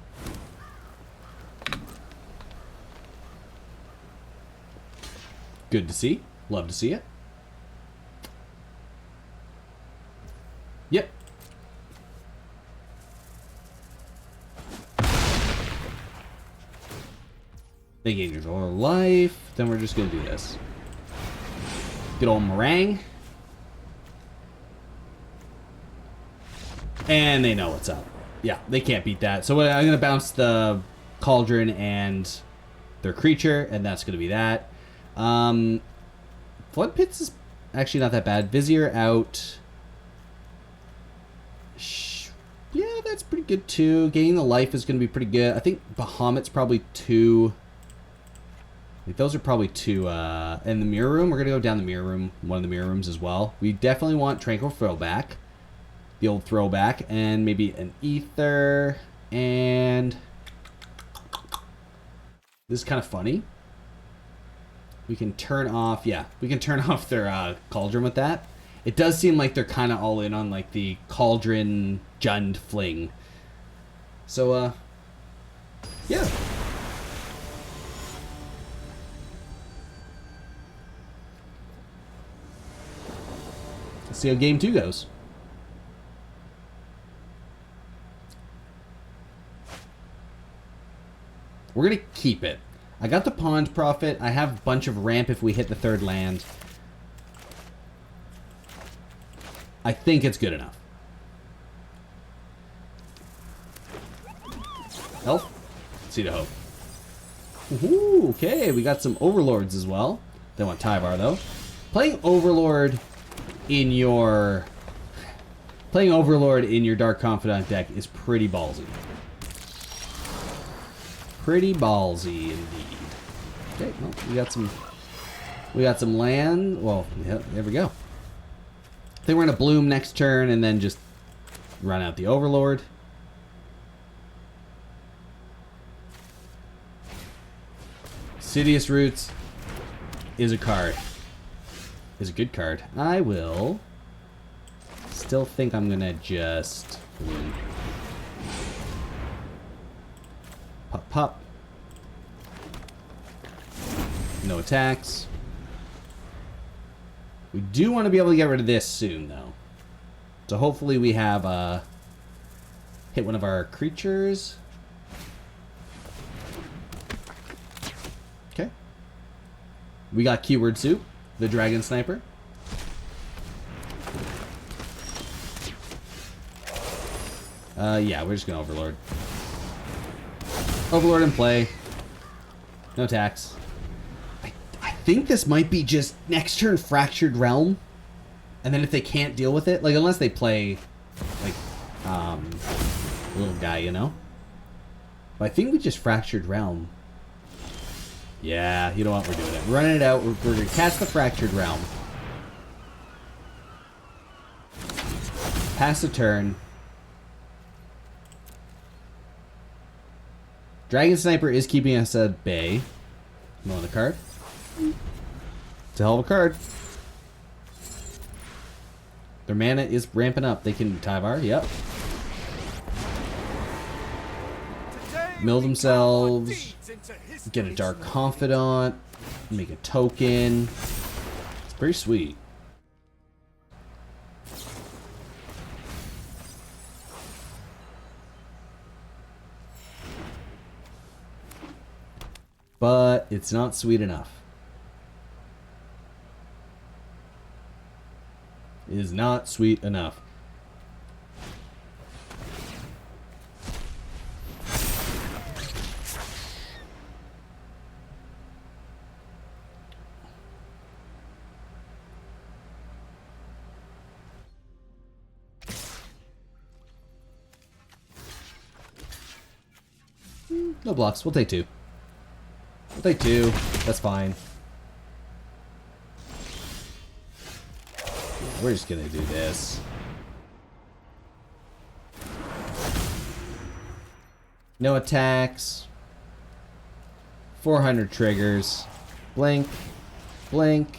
Good to see. Love to see it. Yep. They gain your total life. Then we're just going to do this. Good old Marang. And they know what's up. Yeah, they can't beat that. So I'm going to bounce the Cauldron and their creature, and that's going to be that. Floodpits is actually not that bad. Vizier out. Yeah, that's pretty good too. Gaining the life is going to be pretty good. I think Bahamut's probably too Like, those are probably two. In the mirror room, we're going to go down the mirror room. One of the mirror rooms as well. We definitely want Tranquil Throwback. The old throwback. And maybe an Ether. And this is kind of funny. We can turn off, we can turn off their cauldron with that. It does seem like they're kind of all in on like the cauldron Jund fling. So, yeah. Let's see how game 2 goes. We're going to keep it. I got the Pond Prophet. I have a bunch of ramp if we hit the 3rd land. I think it's good enough. Elf? Seed of Hope. Ooh, okay, we got some Overlords as well. They want Tyvar though. Playing Overlord in your Dark Confidant deck is pretty ballsy. Pretty ballsy indeed. Okay, well, we got some land. Well, yeah, there we go. I think we're gonna bloom next turn and then just run out the Overlord. Sidious Roots is a card. Is a good card. I will still think I'm gonna just bloom. Pop, pop. No attacks. We do want to be able to get rid of this soon, though. So hopefully we have hit one of our creatures. Okay. We got Keyword Soup, the Dragon Sniper. Yeah, we're just gonna Overlord. Overlord in play. No tax. I think this might be just next turn Fractured Realm. And then if they can't deal with it, like unless they play like little guy, you know? But I think we just Fractured Realm. Yeah, you know what, we're doing it. We're running it out. We're gonna cast the Fractured Realm. Pass the turn. Dragon Sniper is keeping us at bay. No on the card. It's a hell of a card. Their mana is ramping up. They can Tyvar, yep. Mill themselves. Get a Dark Confidant. Make a token. It's pretty sweet. But it's not sweet enough. It is not sweet enough. No blocks. We'll take 2. We'll take 2. That's fine. We're just gonna do this. No attacks. 400 triggers. Blink. Blink.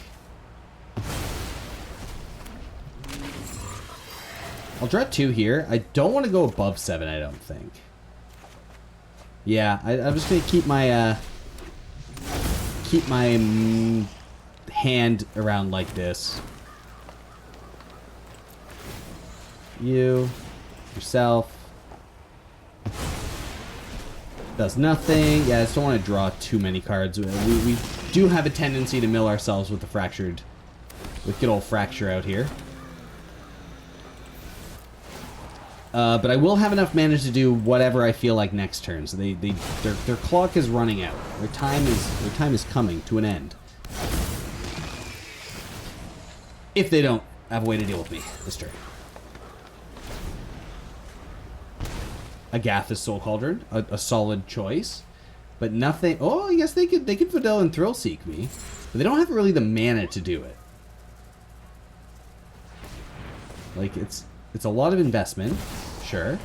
I'll draw 2 here. I don't want to go above 7, I don't think. Yeah, I'm just gonna keep my hand around like this. You, yourself. Does nothing. Yeah, I just don't want to draw too many cards. We do have a tendency to mill ourselves with good old Fracture out here. But I will have enough mana to do whatever I feel like next turn. So their clock is running out. Their time is coming to an end. If they don't have a way to deal with me this turn. Agathis Soul Cauldron, a solid choice. But nothing... Oh, I guess they could Videl and Thrill Seek me. But they don't have really the mana to do it. Like, it's a lot of investment. Sure.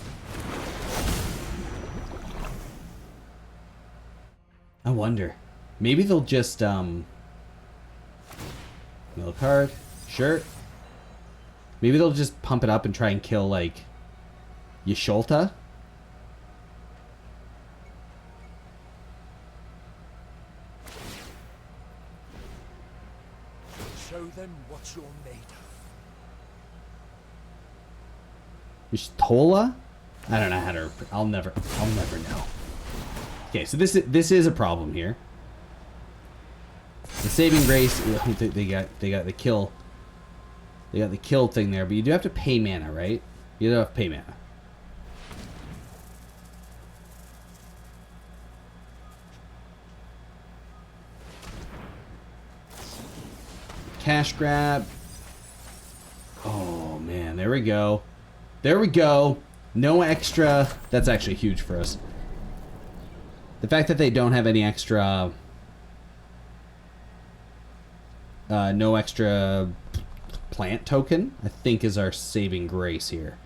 I wonder. Maybe they'll just, mill a card. Sure. Maybe they'll just pump it up and try and kill, like, Y'shtola. Show them what you're made of. Y'shtola? I don't know how to... I'll never know. Okay, so this is a problem here. The saving grace, they got the kill. They got the kill thing there, but you do have to pay mana, right? You do have to pay mana. Cash grab. Oh man, there we go. There we go. No extra. That's actually huge for us. The fact that they don't have any extra... no extra plant token, I think is our saving grace here.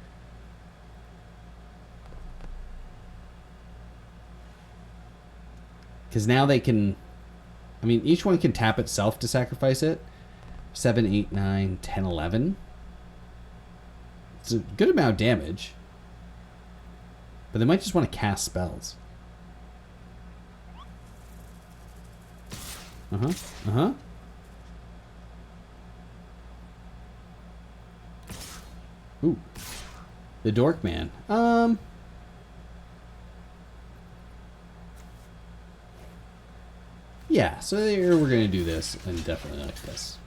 Because now they can... I mean, each one can tap itself to sacrifice it. 7, 8, 9, 10, 11. It's a good amount of damage. But they might just want to cast spells. Uh-huh. Uh-huh. Ooh. The Dork Man. Yeah, so we're going to do this and definitely like this.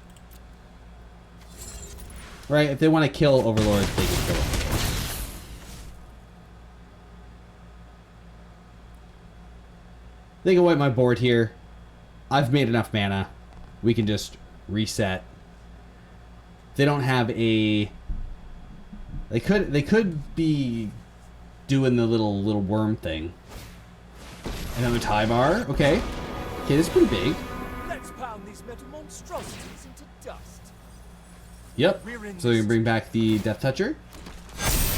Right, if they want to kill Overlord, they can kill Overlord. They can wipe my board here. I've made enough mana. We can just reset. They don't have a... They could be doing the little worm thing. Another tie bar. Okay. Okay, this is pretty big. Let's pound these metal monstrosities into dust. Yep. So we can bring back the Death Toucher.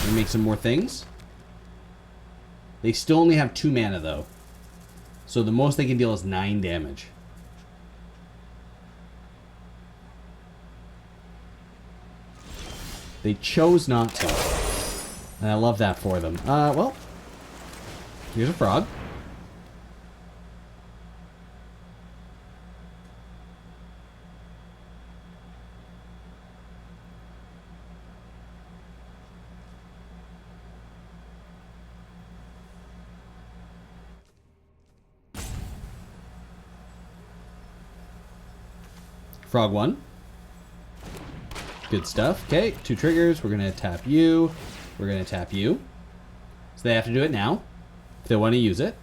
And make some more things. They still only have 2 mana though. So the most they can deal is 9 damage. They chose not to. And I love that for them. Well. Here's a frog. Frog 1. Good stuff. Okay, 2 triggers. We're going to tap you. We're going to tap you. So they have to do it now if they want to use it.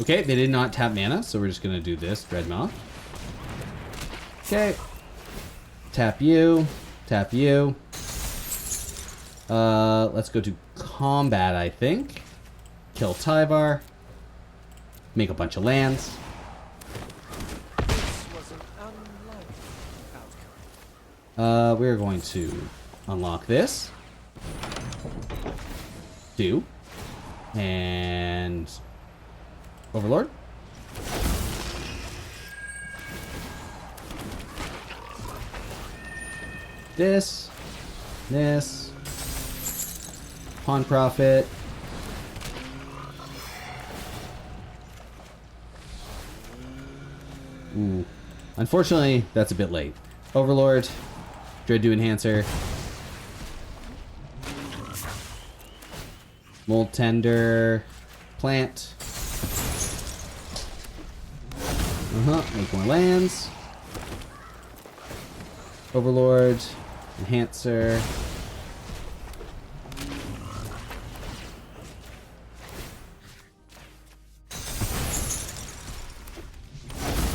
Okay, they did not tap mana, so we're just going to do this. Dreadmouth. Okay. Tap you. Tap you. Let's go to combat, I think. Kill Tyvar. Make a bunch of lands. We're going to unlock this. Do. And... Overlord. This. This. Pawn Profit. Ooh. Unfortunately, that's a bit late. Overlord. Dreamdew Entrancer. Mold Tender. Plant. Make more lands. Overlord. Enhancer.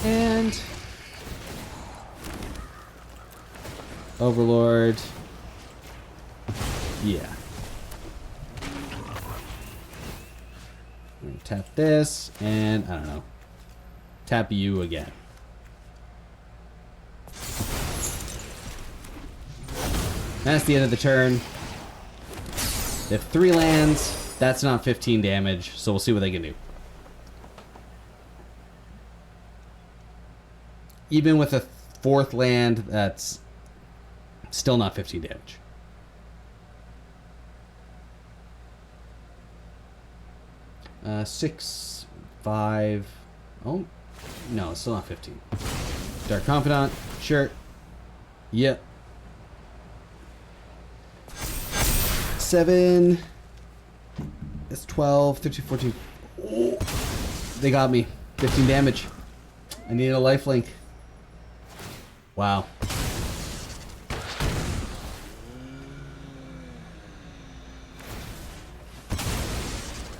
And Overlord. Yeah. I'm gonna tap this, and I don't know. Tap you again. That's the end of the turn. They have 3 lands. That's not 15 damage, so we'll see what they can do. Even with a 4th land, that's still not 15 damage. Six, 5. Oh, no, it's still not 15. Dark Confidant, sure. Yep. 7. It's 12, 13, 14. Oh, they got me. 15 damage. I needed a lifelink. Wow.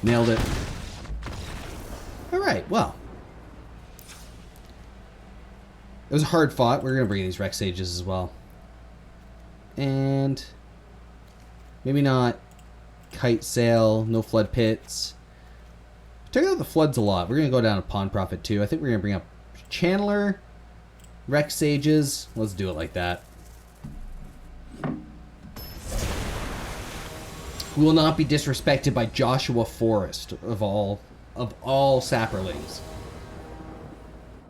Nailed it. Alright, well. It was hard fought. We're going to bring in these Rex Sages as well. And maybe not Kite Sail, no Flood Pits. Check out the Floods a lot. We're going to go down to Pawn Profit too. I think we're going to bring up Channeler, Rex Sages. Let's do it like that. We will not be disrespected by Joshua Forrest of all sapperlings.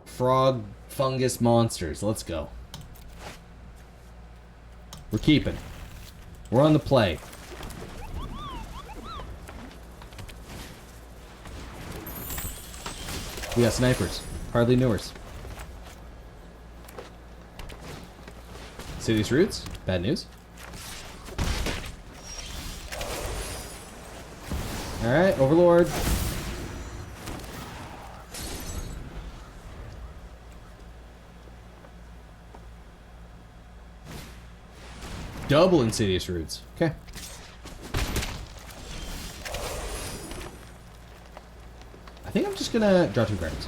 Frog fungus monsters. Let's go. We're keeping. We're on the play. We got snipers. Hardly knewers. City's Roots. Bad news. Alright, Overlord. Double Insidious Roots. Okay. I think I'm just gonna draw 2 cards.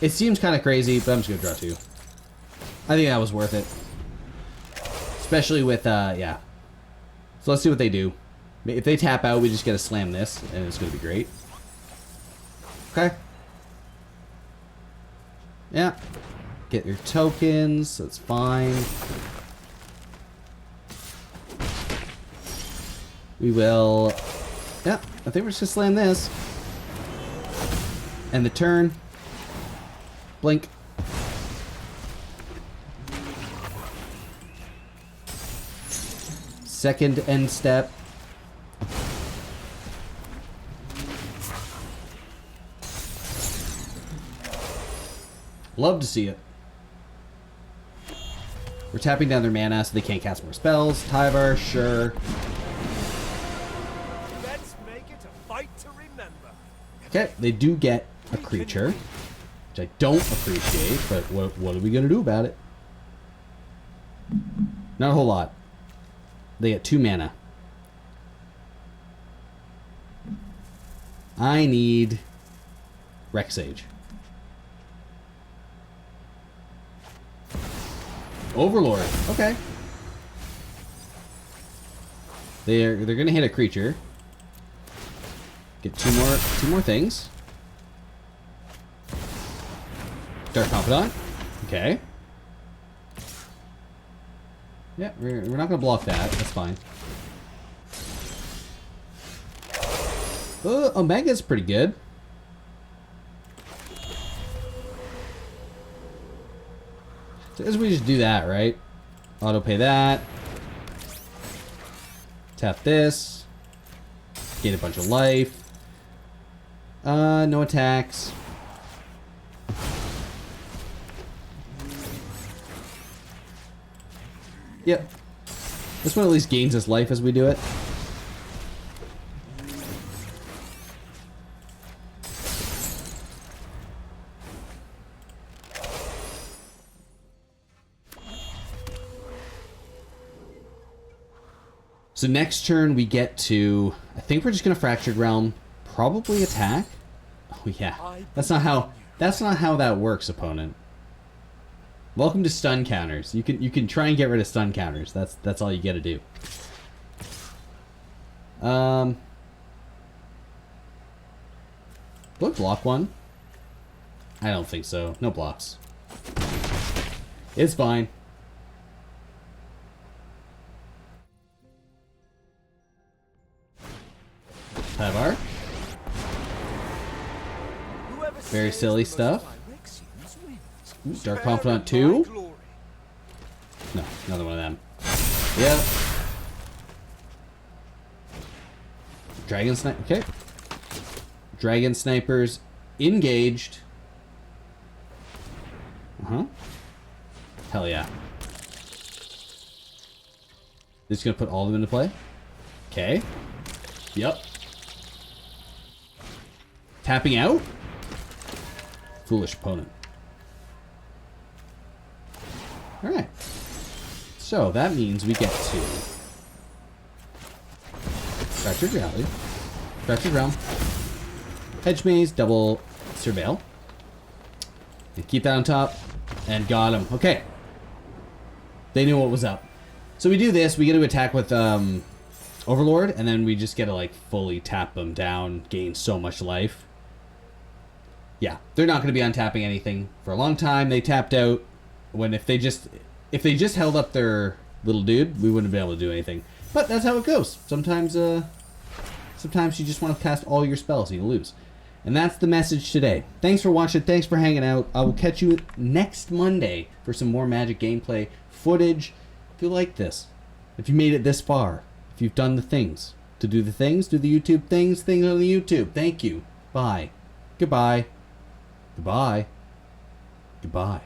It seems kind of crazy, but I'm just gonna draw 2. I think that was worth it. Especially with, yeah. So let's see what they do. If they tap out, we just gotta slam this, and it's gonna be great. Okay. Yeah. Get your tokens, that's fine. We will... Yeah, I think we're just gonna slam this. End the turn. Blink. Second end step. Love to see it. We're tapping down their mana so they can't cast more spells. Tyvar, sure. Let's make it a fight to remember. Okay, they do get a creature, which I don't appreciate, but what are we going to do about it? Not a whole lot. They get 2 mana. I need Rex Sage. Overlord. Okay. They're gonna hit a creature. Get two more things. Dark Confidant. Okay. Yeah, we're not gonna block that. That's fine. Omega's pretty good. So as we just do that, right? Auto pay that. Tap this. Gain a bunch of life. No attacks. Yep. This one at least gains us life as we do it. So next turn we get to, I think we're just gonna Fractured Realm, probably attack. Oh yeah, that's not how that works, opponent. Welcome to stun counters. You can try and get rid of stun counters. That's all you got to do. Will it block one? I don't think so. No blocks. It's fine. Pavar. Very silly stuff. Ooh, Dark Confidant 2. No, another one of them. Yep. Dragon Sniper. Okay. Dragon Snipers engaged. Uh-huh. Hell yeah. Just gonna put all of them into play? Okay. Yep. Tapping out? Foolish opponent. Alright. So that means we get to Fractured Reality, Fractured Realm, Hedge Maze, double Surveil. And keep that on top. And got him. Okay. They knew what was up. So we do this, we get to attack with Overlord, and then we just get to like fully tap them down, gain so much life. Yeah, they're not going to be untapping anything for a long time. They tapped out when if they just held up their little dude, we wouldn't be able to do anything. But that's how it goes. Sometimes sometimes you just want to cast all your spells and you lose. And that's the message today. Thanks for watching. Thanks for hanging out. I will catch you next Monday for some more Magic gameplay footage. If you like this, if you made it this far, if you've done the things to do the things, do the YouTube things on the YouTube. Thank you. Bye. Goodbye. Goodbye. Goodbye.